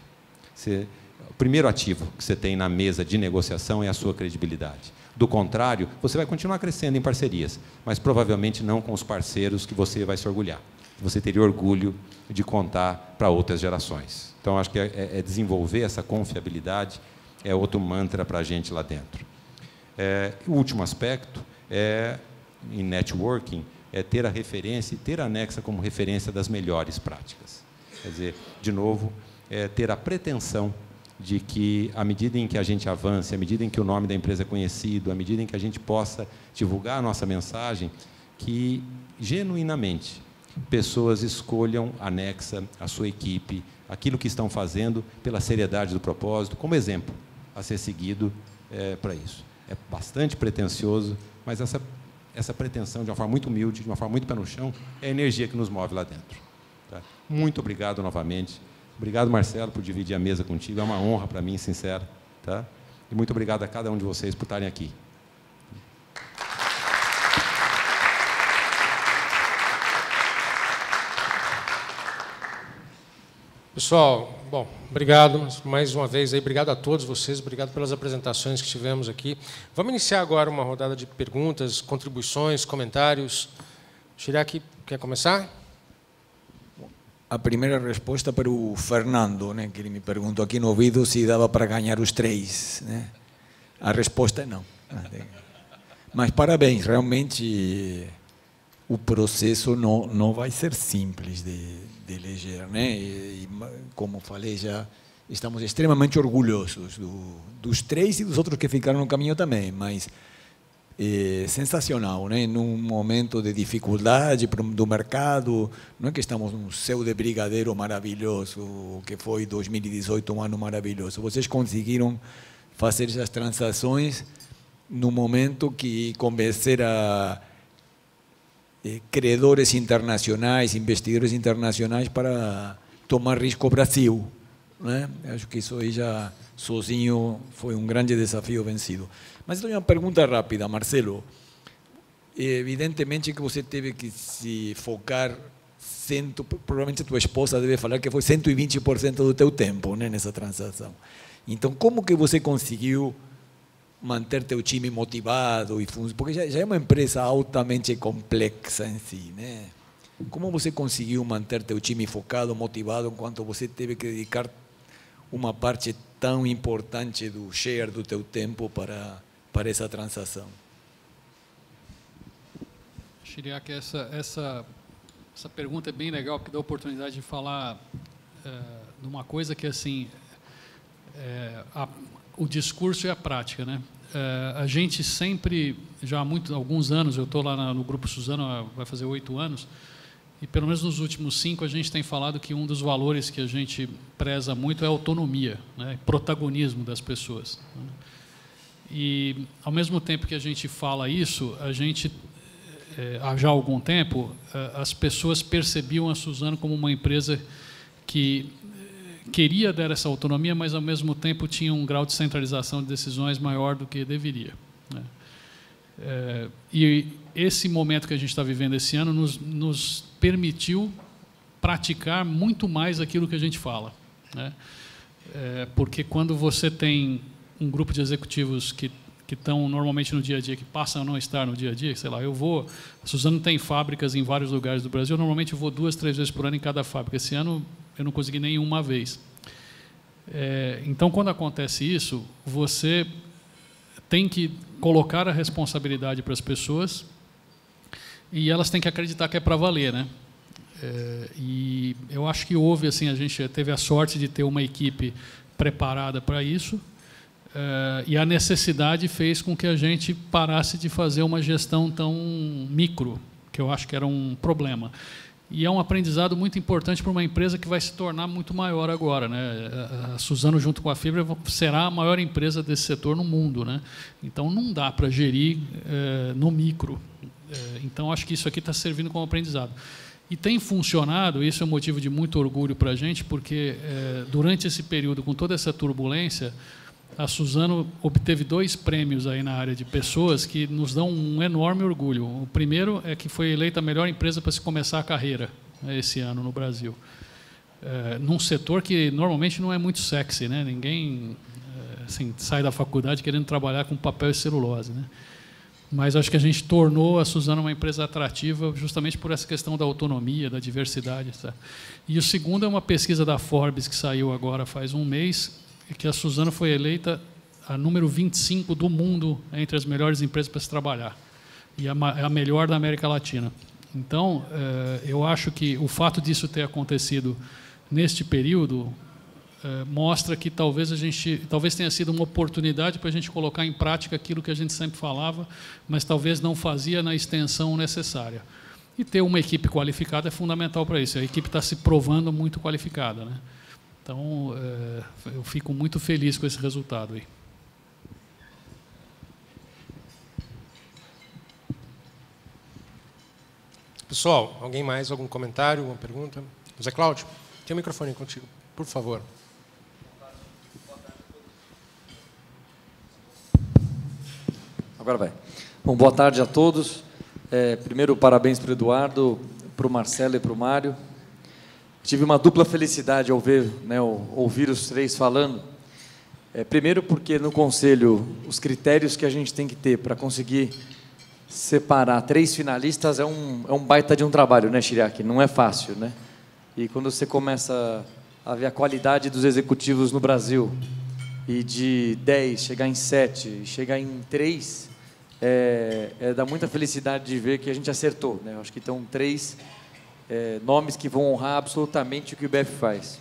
H: O primeiro ativo que você tem na mesa de negociação é a sua credibilidade. Do contrário, você vai continuar crescendo em parcerias, mas provavelmente não com os parceiros que você vai se orgulhar. Você teria orgulho de contar para outras gerações. Então, acho que desenvolver essa confiabilidade é outro mantra para a gente lá dentro. O último aspecto em networking é ter a referência e ter a Nexa como referência das melhores práticas. Quer dizer, de novo, ter a pretensão de que, à medida em que a gente avance, à medida em que o nome da empresa é conhecido, à medida em que a gente possa divulgar a nossa mensagem, que, genuinamente, pessoas escolham a Nexa, a sua equipe, aquilo que estão fazendo, pela seriedade do propósito, como exemplo a ser seguido para isso. É bastante pretensioso, mas essa pretensão, de uma forma muito humilde, de uma forma muito pé no chão, é a energia que nos move lá dentro, tá? Muito obrigado novamente. Obrigado, Marcelo, por dividir a mesa contigo. É uma honra para mim, sincero, tá? E muito obrigado a cada um de vocês por estarem aqui.
A: Pessoal, bom, obrigado mais uma vez aí, obrigado a todos vocês, obrigado pelas apresentações que tivemos aqui. Vamos iniciar agora uma rodada de perguntas, contribuições, comentários. Shiraki, quer começar?
E: A primeira resposta para o Fernando, né, que ele me perguntou aqui no ouvido se dava para ganhar os 3, né? A resposta é não. Mas parabéns, realmente o processo não vai ser simples de eleger, né? E, como falei já, estamos extremamente orgulhosos dos 3 e dos outros que ficaram no caminho também, mas sensacional, né? Num momento de dificuldade do mercado, não é que estamos num céu de brigadeiro maravilhoso, que foi 2018 um ano maravilhoso. Vocês conseguiram fazer essas transações no momento que convencer a credores internacionais, investidores internacionais para tomar risco Brasil, né? Acho que isso aí já sozinho foi um grande desafio vencido. Mas tenho uma pergunta rápida, Marcelo. Evidentemente que você teve que se focar provavelmente tua esposa deve falar que foi 120% do teu tempo, né, nessa transação. Então, como que você conseguiu manter teu time motivado e porque já é uma empresa altamente complexa em si, né? Como você conseguiu manter teu time focado, motivado, enquanto você teve que dedicar uma parte tão importante do share do teu tempo para essa transação?
G: Chiriac, essa pergunta é bem legal, porque dá a oportunidade de falar de uma coisa que, assim, o discurso e a prática, né? A gente sempre, já há alguns anos, eu estou lá no Grupo Suzano, vai fazer 8 anos, e pelo menos nos últimos 5 a gente tem falado que um dos valores que a gente preza muito é a autonomia, né? Protagonismo das pessoas. E, ao mesmo tempo que a gente fala isso, a gente, há já algum tempo, as pessoas percebiam a Suzano como uma empresa que queria dar essa autonomia, mas, ao mesmo tempo, tinha um grau de centralização de decisões maior do que deveria, né? E esse momento que a gente está vivendo esse ano nos permitiu praticar muito mais aquilo que a gente fala, né? Porque quando você tem um grupo de executivos que estão normalmente no dia a dia, que passam a não estar no dia a dia, sei lá, a Suzano tem fábricas em vários lugares do Brasil, normalmente eu vou 2, 3 vezes por ano em cada fábrica. Esse ano eu não consegui nenhuma vez. Então, quando acontece isso, você tem que colocar a responsabilidade para as pessoas e elas têm que acreditar que é para valer, né? E eu acho que houve, assim, a gente teve a sorte de ter uma equipe preparada para isso, e a necessidade fez com que a gente parasse de fazer uma gestão tão micro, que eu acho que era um problema. E é um aprendizado muito importante para uma empresa que vai se tornar muito maior agora, né? A Suzano, junto com a Fibra, será a maior empresa desse setor no mundo, né? Então, não dá para gerir no micro. Então, acho que isso aqui está servindo como aprendizado. E tem funcionado, isso é um motivo de muito orgulho para a gente, porque durante esse período, com toda essa turbulência, a Suzano obteve 2 prêmios aí na área de pessoas que nos dão um enorme orgulho. O primeiro é que foi eleita a melhor empresa para se começar a carreira, né, esse ano no Brasil. Num setor que normalmente não é muito sexy, né? Ninguém assim, sai da faculdade querendo trabalhar com papel e celulose, né? Mas acho que a gente tornou a Suzano uma empresa atrativa justamente por essa questão da autonomia, da diversidade. Tá? E o segundo é uma pesquisa da Forbes que saiu agora faz um mês, que a Suzano foi eleita a número 25 do mundo entre as melhores empresas para se trabalhar. E é a melhor da América Latina. Então, eu acho que o fato disso ter acontecido neste período mostra que talvez tenha sido uma oportunidade para a gente colocar em prática aquilo que a gente sempre falava, mas talvez não fazia na extensão necessária. E ter uma equipe qualificada é fundamental para isso. A equipe está se provando muito qualificada, né? Então, eu fico muito feliz com esse resultado aí.
A: Pessoal, alguém mais? Algum comentário, alguma pergunta? José Cláudio, tem o microfone contigo, por favor.
I: Agora vai. Bom, boa tarde a todos. Primeiro, parabéns para o Eduardo, para o Marcelo e para o Mário. Tive uma dupla felicidade ao ver, né, ouvir os 3 falando. Primeiro porque no Conselho, os critérios que a gente tem que ter para conseguir separar 3 finalistas é um baita de um trabalho, né, Chiriac? Não é fácil, né? E quando você começa a ver a qualidade dos executivos no Brasil, e de 10 chegar em 7, chegar em 3, dá muita felicidade de ver que a gente acertou, né? Acho que estão 3... nomes que vão honrar absolutamente o que o IBF faz.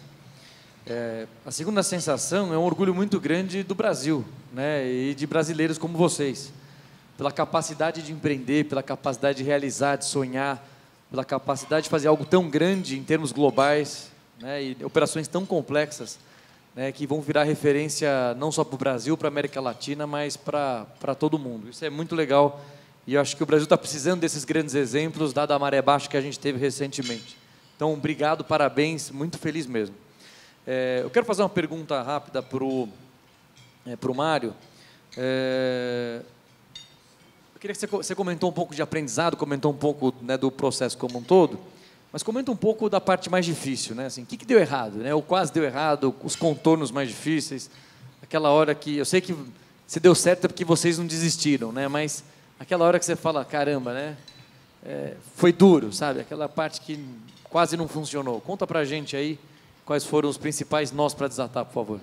I: A segunda sensação é um orgulho muito grande do Brasil, né, e de brasileiros como vocês, pela capacidade de empreender, pela capacidade de realizar, de sonhar, pela capacidade de fazer algo tão grande em termos globais, né, e operações tão complexas, né, que vão virar referência não só para o Brasil, para a América Latina, mas para todo mundo. Isso é muito legal. E eu acho que o Brasil está precisando desses grandes exemplos, dada a maré baixa que a gente teve recentemente. Então, obrigado, parabéns, muito feliz mesmo. Eu quero fazer uma pergunta rápida para o Mário. Eu queria que você comentou um pouco de aprendizado, comentou um pouco, né, do processo como um todo. Mas comenta um pouco da parte mais difícil, né? Assim, o que deu errado, né? Ou quase deu errado, os contornos mais difíceis, aquela hora que eu sei que se deu certo é porque vocês não desistiram, né? Mas aquela hora que você fala, caramba, né? Foi duro, sabe? Aquela parte que quase não funcionou. Conta pra gente aí quais foram os principais nós para desatar, por favor.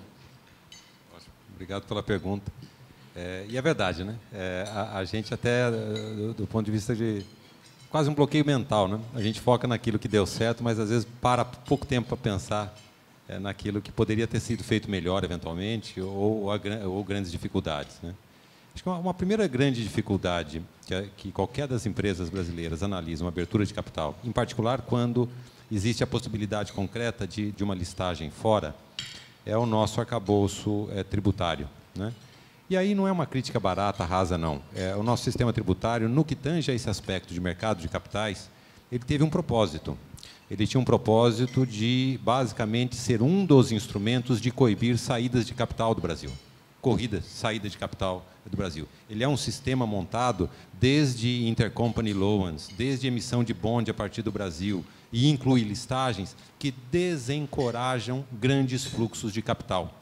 H: Obrigado pela pergunta. E é verdade, né? A gente até, do ponto de vista de quase um bloqueio mental, né? A gente foca naquilo que deu certo, mas às vezes para pouco tempo para pensar naquilo que poderia ter sido feito melhor, eventualmente, ou grandes dificuldades, né? Acho que uma primeira grande dificuldade que qualquer das empresas brasileiras analisa uma abertura de capital, em particular quando existe a possibilidade concreta de uma listagem fora, é o nosso arcabouço tributário, né? E aí não é uma crítica barata, rasa, não. O nosso sistema tributário, no que tange a esse aspecto de mercado de capitais, ele teve um propósito. Ele tinha um propósito de, basicamente, ser um dos instrumentos de coibir saídas de capital do Brasil. Corrida, saída de capital do Brasil. Ele é um sistema montado desde intercompany loans, desde emissão de bond a partir do Brasil, e inclui listagens que desencorajam grandes fluxos de capital.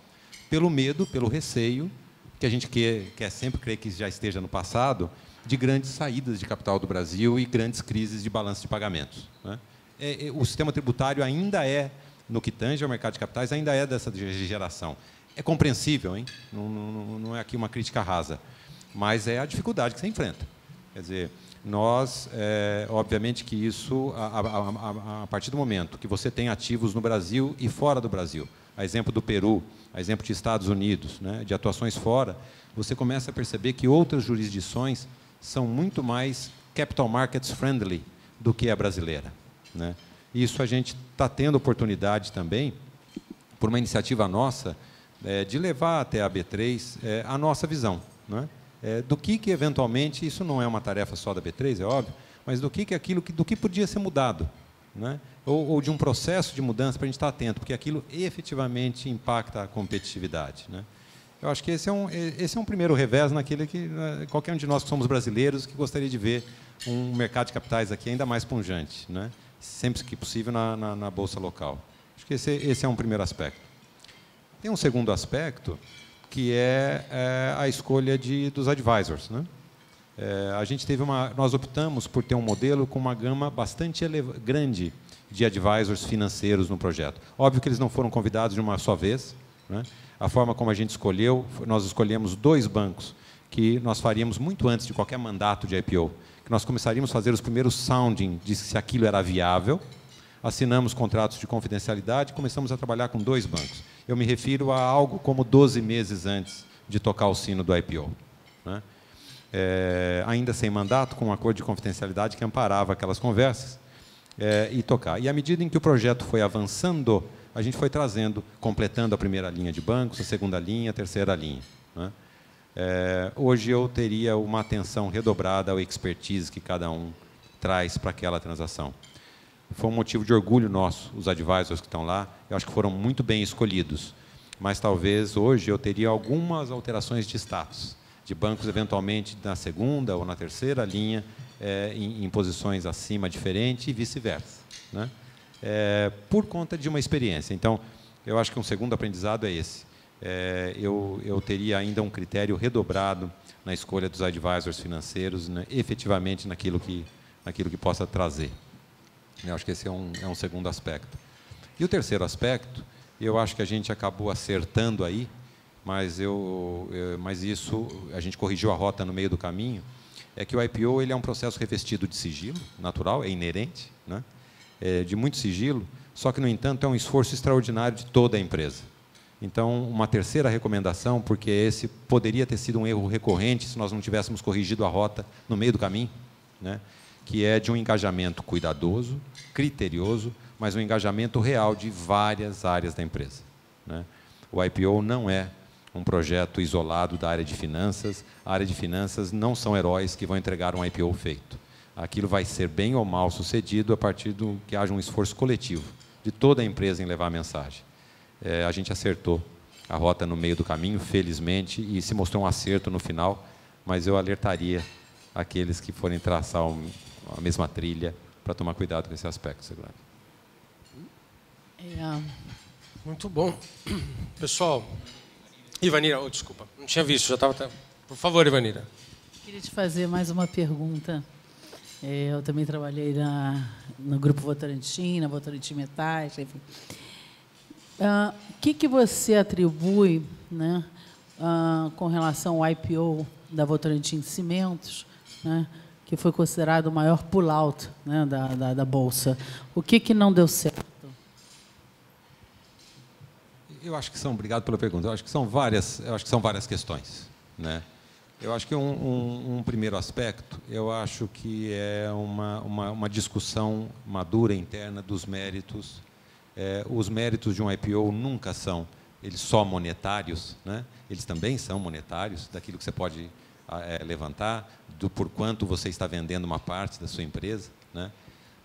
H: Pelo medo, pelo receio, que a gente quer sempre crer que já esteja no passado, de grandes saídas de capital do Brasil e grandes crises de balanço de pagamentos, né? O sistema tributário ainda no que tange ao mercado de capitais, ainda é dessa geração. É compreensível, hein? Não é aqui uma crítica rasa, mas é a dificuldade que você enfrenta. Quer dizer, nós, obviamente que isso, a partir do momento que você tem ativos no Brasil e fora do Brasil, a exemplo do Peru, a exemplo de Estados Unidos, né, de atuações fora, você começa a perceber que outras jurisdições são muito mais capital markets friendly do que a brasileira, né? Isso a gente está tendo oportunidade também, por uma iniciativa nossa, de levar até a B3 a nossa visão, né? Do que eventualmente, isso não é uma tarefa só da B3, é óbvio, mas do que podia ser mudado, né? Ou de um processo de mudança para a gente estar atento, porque aquilo efetivamente impacta a competitividade, né? Eu acho que esse é um primeiro revés naquele que qualquer um de nós que somos brasileiros que gostaria de ver um mercado de capitais aqui ainda mais pungente, né? Sempre que possível na bolsa local. Acho que esse é um primeiro aspecto. Tem um segundo aspecto que é a escolha dos advisors, né? Nós optamos por ter um modelo com uma gama bastante grande de advisors financeiros no projeto. Óbvio que eles não foram convidados de uma só vez, né? A forma como a gente escolheu, nós escolhemos 2 bancos que nós faríamos muito antes de qualquer mandato de IPO, que nós começaríamos a fazer os primeiros sounding de se aquilo era viável, assinamos contratos de confidencialidade e começamos a trabalhar com 2 bancos. Eu me refiro a algo como 12 meses antes de tocar o sino do IPO, né? Ainda sem mandato, com um acordo de confidencialidade que amparava aquelas conversas, e tocar. E à medida em que o projeto foi avançando, a gente foi trazendo, completando a primeira linha de bancos, a segunda linha, a terceira linha, né? Hoje eu teria uma atenção redobrada ao expertise que cada um traz para aquela transação. Foi um motivo de orgulho nosso, os advisors que estão lá, eu acho que foram muito bem escolhidos, mas talvez hoje eu teria algumas alterações de status, de bancos eventualmente na segunda ou na terceira linha, em posições acima diferente e vice-versa, né? Por conta de uma experiência. Então, eu acho que um segundo aprendizado é esse. Eu teria ainda um critério redobrado na escolha dos advisors financeiros, né, efetivamente naquilo que possa trazer. Eu acho que esse é um segundo aspecto. E o terceiro aspecto, eu acho que a gente acabou acertando aí, mas isso, a gente corrigiu a rota no meio do caminho, é que o IPO ele é um processo revestido de sigilo, natural, é inerente, né? De muito sigilo, só que, no entanto, é um esforço extraordinário de toda a empresa. Então, uma terceira recomendação, porque esse poderia ter sido um erro recorrente se nós não tivéssemos corrigido a rota no meio do caminho, né? Que é de um engajamento cuidadoso, criterioso, mas um engajamento real de várias áreas da empresa, né? O IPO não é um projeto isolado da área de finanças. A área de finanças não são heróis que vão entregar um IPO feito. Aquilo vai ser bem ou mal sucedido a partir do que haja um esforço coletivo de toda a empresa em levar a mensagem. A gente acertou a rota no meio do caminho, felizmente, e se mostrou um acerto no final, mas eu alertaria aqueles que forem traçar a mesma trilha para tomar cuidado com esse aspecto de segurança.
A: Muito bom. Pessoal, Ivanira, desculpa, não tinha visto, já estava... Por favor, Ivanira.
J: Queria te fazer mais uma pergunta. Eu também trabalhei no Grupo Votorantim, na Votorantim Metais, enfim. O que você atribui, né, com relação ao IPO da Votorantim Cimentos, né, que foi considerado o maior pull-out, né, da Bolsa? O que não deu certo?
H: Eu acho que são, obrigado pela pergunta, eu acho que são várias questões, né? Eu acho que um primeiro aspecto, eu acho que é uma discussão madura interna dos méritos. Os méritos de um IPO nunca são eles só monetários, né? Eles também são monetários, daquilo que você pode levantar, do por quanto você está vendendo uma parte da sua empresa, né?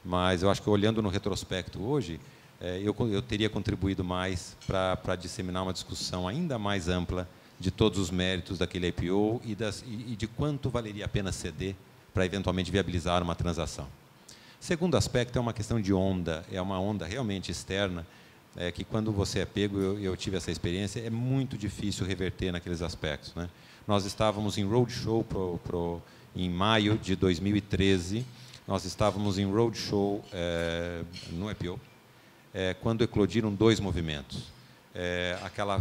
H: Mas eu acho que, olhando no retrospecto hoje, eu teria contribuído mais para disseminar uma discussão ainda mais ampla de todos os méritos daquele IPO e de quanto valeria a pena ceder para, eventualmente, viabilizar uma transação. Segundo aspecto é uma questão de onda, é uma onda realmente externa, que quando você é pego, eu tive essa experiência, é muito difícil reverter naqueles aspectos, né? Nós estávamos em roadshow em maio de 2013, nós estávamos em roadshow no IPO, quando eclodiram dois movimentos.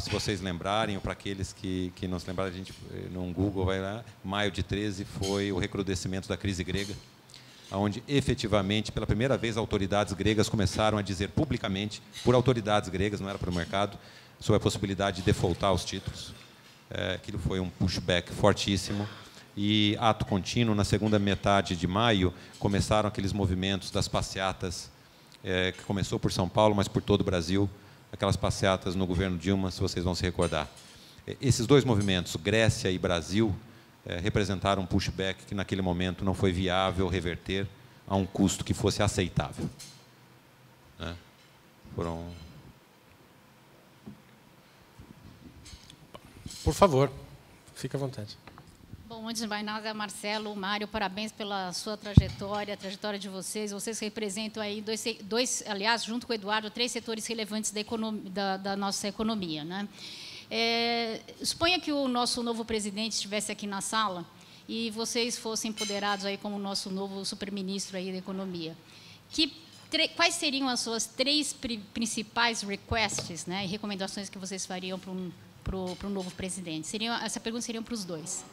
H: Se vocês lembrarem, ou para aqueles que não se lembrarem, a gente no Google vai lá, maio de 13 foi o recrudescimento da crise grega, onde efetivamente, pela primeira vez, autoridades gregas começaram a dizer publicamente, por autoridades gregas, não era para o mercado, sobre a possibilidade de defaultar os títulos. Aquilo foi um pushback fortíssimo. E, ato contínuo, na segunda metade de maio, começaram aqueles movimentos das passeatas, que começou por São Paulo, mas por todo o Brasil, aquelas passeatas no governo Dilma, se vocês vão se recordar. Esses dois movimentos, Grécia e Brasil, representaram um pushback que, naquele momento, não foi viável reverter a um custo que fosse aceitável, né?
A: Por favor, fique à vontade.
K: Bom, antes de mais nada, Marcelo, Mário, parabéns pela sua trajetória, a trajetória de vocês. Vocês representam aí aliás, junto com o Eduardo, 3 setores relevantes da nossa economia, né? Suponha que o nosso novo presidente estivesse aqui na sala e vocês fossem empoderados aí como o nosso novo superministro aí da economia. Quais seriam as suas 3 principais requests, né, e recomendações que vocês fariam para o novo presidente? Essa pergunta seria para os dois.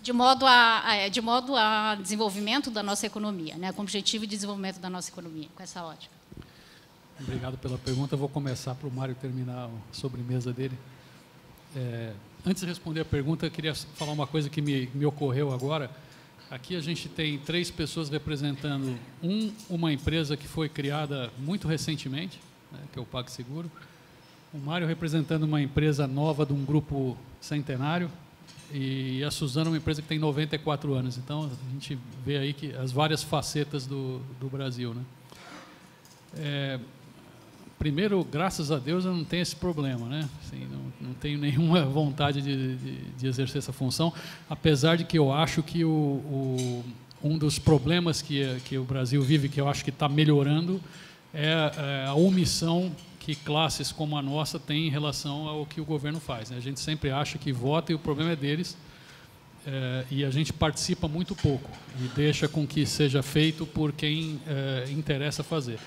K: De modo a desenvolvimento da nossa economia, né, com o objetivo de desenvolvimento da nossa economia, com essa ótica.
G: Obrigado pela pergunta. Eu vou começar para o Mário terminar a sobremesa dele. Antes de responder a pergunta, eu queria falar uma coisa que me ocorreu agora. Aqui a gente tem 3 pessoas representando uma empresa que foi criada muito recentemente, né, que é o PagSeguro. O Mário representando uma empresa nova de um grupo centenário, e a Suzana é uma empresa que tem 94 anos. Então, a gente vê aí que as várias facetas do Brasil, né? Primeiro, graças a Deus, eu não tenho esse problema, né? Assim, não tenho nenhuma vontade de exercer essa função, apesar de que eu acho que um dos problemas que o Brasil vive, que eu acho que está melhorando, é a omissão que classes como a nossa têm em relação ao que o governo faz, né? A gente sempre acha que vota e o problema é deles, e a gente participa muito pouco e deixa com que seja feito por quem interessa fazer.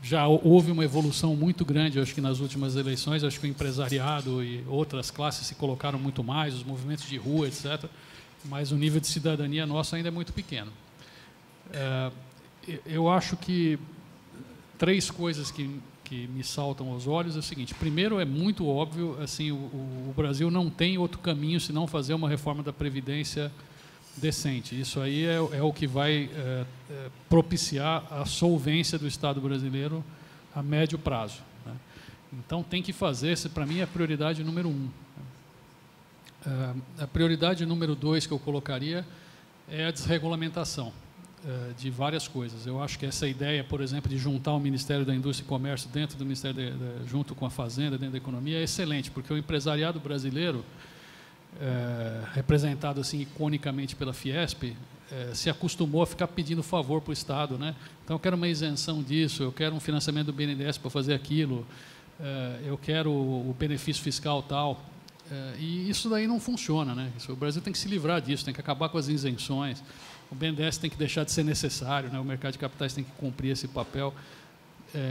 G: Já houve uma evolução muito grande, acho que nas últimas eleições, acho que o empresariado e outras classes se colocaram muito mais, os movimentos de rua, etc., mas o nível de cidadania nosso ainda é muito pequeno. Eu acho que 3 coisas que me saltam aos olhos é o seguinte: primeiro, é muito óbvio, assim, o Brasil não tem outro caminho senão fazer uma reforma da Previdência decente. Isso aí é o que vai propiciar a solvência do Estado brasileiro a médio prazo, né? Então, tem que fazer, essa para mim é a prioridade número 1. A prioridade número 2 que eu colocaria é a desregulamentação de várias coisas. Eu acho que essa ideia, por exemplo, de juntar o Ministério da Indústria e Comércio dentro do Ministério junto com a Fazenda, dentro da economia, é excelente, porque o empresariado brasileiro, representado assim iconicamente pela Fiesp, se acostumou a ficar pedindo favor para o Estado, né? Então, eu quero uma isenção disso, eu quero um financiamento do BNDES para fazer aquilo, eu quero o benefício fiscal tal. E isso daí não funciona, né? O Brasil tem que se livrar disso, tem que acabar com as isenções, o BNDES tem que deixar de ser necessário, né? O mercado de capitais tem que cumprir esse papel,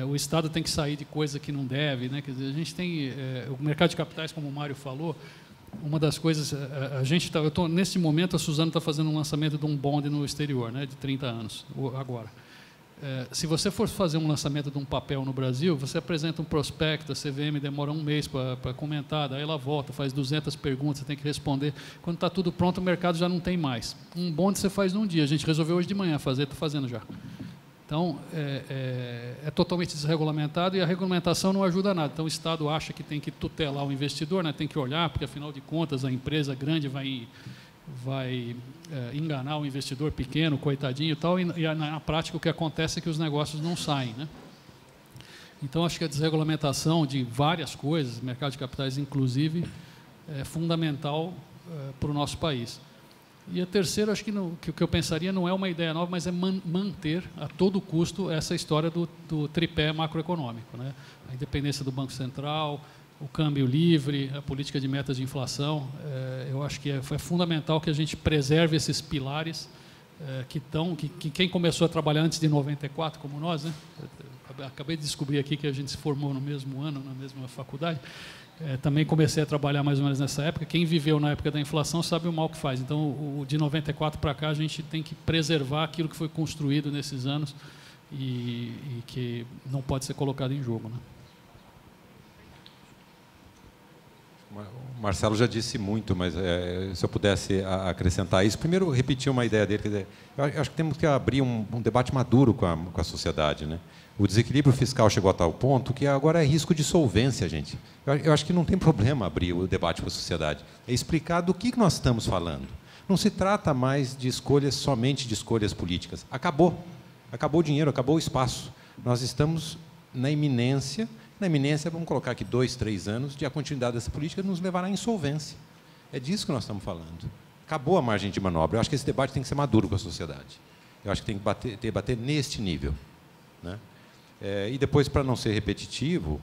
G: o Estado tem que sair de coisa que não deve, né? Quer dizer, a gente tem o mercado de capitais, como o Mário falou, uma das coisas, nesse momento a Suzano está fazendo um lançamento de um bond no exterior, né, de 30 anos, agora. Se você for fazer um lançamento de um papel no Brasil, você apresenta um prospecto, a CVM demora um mês para comentar, daí ela volta, faz 200 perguntas, você tem que responder. Quando está tudo pronto, o mercado já não tem mais. Um bond você faz num dia, a gente resolveu hoje de manhã fazer, está fazendo já. Então, é totalmente desregulamentado e a regulamentação não ajuda nada. Então, o Estado acha que tem que tutelar o investidor, né? Tem que olhar, porque, afinal de contas, a empresa grande vai enganar o investidor pequeno, coitadinho e tal, e na prática o que acontece é que os negócios não saem, né? Então, acho que a desregulamentação de várias coisas, mercado de capitais inclusive, é fundamental para o nosso país. E a terceira, acho que o que eu pensaria não é uma ideia nova, mas é manter a todo custo essa história do tripé macroeconômico, né? A independência do Banco Central, o câmbio livre, a política de metas de inflação. Eu acho que é fundamental que a gente preserve esses pilares que quem começou a trabalhar antes de 94, como nós, né? Acabei de descobrir aqui que a gente se formou no mesmo ano, na mesma faculdade. Também comecei a trabalhar mais ou menos nessa época. Quem viveu na época da inflação sabe o mal que faz. Então, de 94 para cá, a gente tem que preservar aquilo que foi construído nesses anos e que não pode ser colocado em jogo, né?
H: O Marcelo já disse muito, mas se eu pudesse acrescentar isso, primeiro repetir uma ideia dele. Quer dizer, eu acho que temos que abrir um debate maduro com a sociedade, né? O desequilíbrio fiscal chegou a tal ponto que agora é risco de solvência, gente. Eu acho que não tem problema abrir o debate com a sociedade. É explicar do que nós estamos falando. Não se trata mais de escolhas, somente de escolhas políticas. Acabou. Acabou o dinheiro, acabou o espaço. Nós estamos na iminência, vamos colocar aqui 2, 3 anos, de a continuidade dessa política nos levará à insolvência. É disso que nós estamos falando. Acabou a margem de manobra. Eu acho que esse debate tem que ser maduro com a sociedade. Eu acho que tem que debater neste nível, né? E depois, para não ser repetitivo,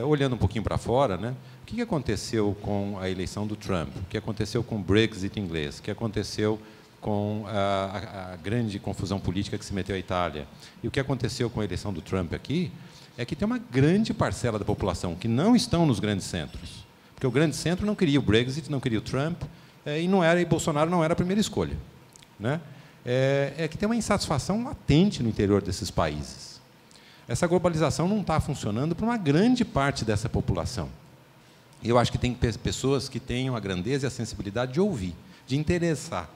H: olhando um pouquinho para fora, né, o que aconteceu com a eleição do Trump? O que aconteceu com o Brexit inglês? O que aconteceu com a grande confusão política que se meteu à Itália? E o que aconteceu com a eleição do Trump aqui é que tem uma grande parcela da população que não estão nos grandes centros. Porque o grande centro não queria o Brexit, não queria o Trump, e Bolsonaro não era a primeira escolha, né? Que tem uma insatisfação latente no interior desses países. Essa globalização não está funcionando para uma grande parte dessa população. Eu acho que tem pessoas que tenham a grandeza e a sensibilidade de ouvir, de interessar.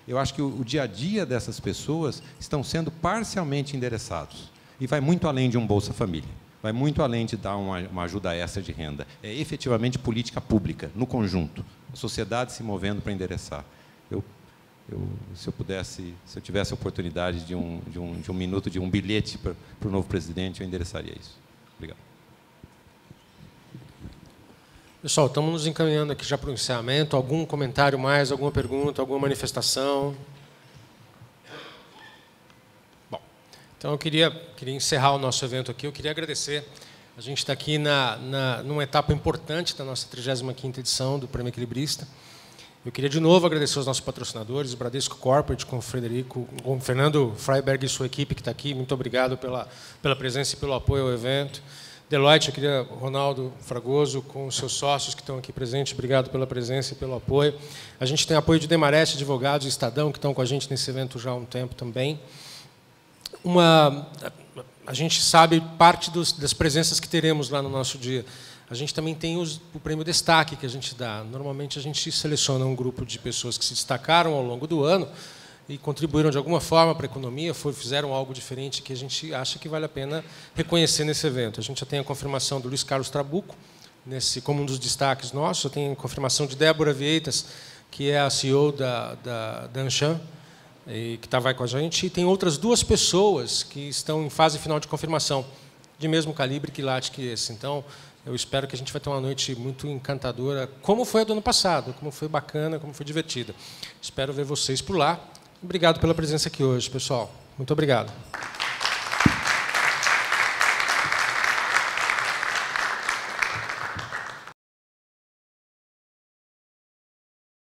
H: Eu acho que o dia a dia dessas pessoas estão sendo parcialmente endereçados. E vai muito além de um Bolsa Família. Vai muito além de dar uma ajuda extra de renda. É efetivamente política pública, no conjunto. A sociedade se movendo para endereçar. Se eu tivesse a oportunidade de um minuto, de um bilhete para o novo presidente, eu endereçaria isso. Obrigado.
A: Pessoal, estamos nos encaminhando aqui já para o encerramento. Algum comentário mais, alguma pergunta, alguma manifestação? Bom, então eu queria encerrar o nosso evento aqui. Eu queria agradecer. A gente está aqui numa etapa importante da nossa 35ª edição do Prêmio Equilibrista. Eu queria, de novo, agradecer aos nossos patrocinadores, o Bradesco Corporate, com o Fernando Freiberg e sua equipe que está aqui. Muito obrigado pela presença e pelo apoio ao evento. Deloitte, eu queria, Ronaldo Fragoso, com os seus sócios que estão aqui presentes, obrigado pela presença e pelo apoio. A gente tem apoio de Demarest Advogados e Estadão, que estão com a gente nesse evento já há um tempo também. A gente sabe parte das presenças que teremos lá no nosso dia. A gente também tem o prêmio Destaque que a gente dá. Normalmente, a gente seleciona um grupo de pessoas que se destacaram ao longo do ano e contribuíram de alguma forma para a economia, fizeram algo diferente que a gente acha que vale a pena reconhecer nesse evento. A gente já tem a confirmação do Luiz Carlos Trabuco, como um dos destaques nossos. Eu tenho a confirmação de Débora Vieitas, que é a CEO da Anshan, que vai com a gente. E tem outras 2 pessoas que estão em fase final de confirmação, de mesmo calibre que late que esse. Então, eu espero que a gente vai ter uma noite muito encantadora, como foi a do ano passado, como foi bacana, como foi divertida. Espero ver vocês por lá. Obrigado pela presença aqui hoje, pessoal. Muito obrigado.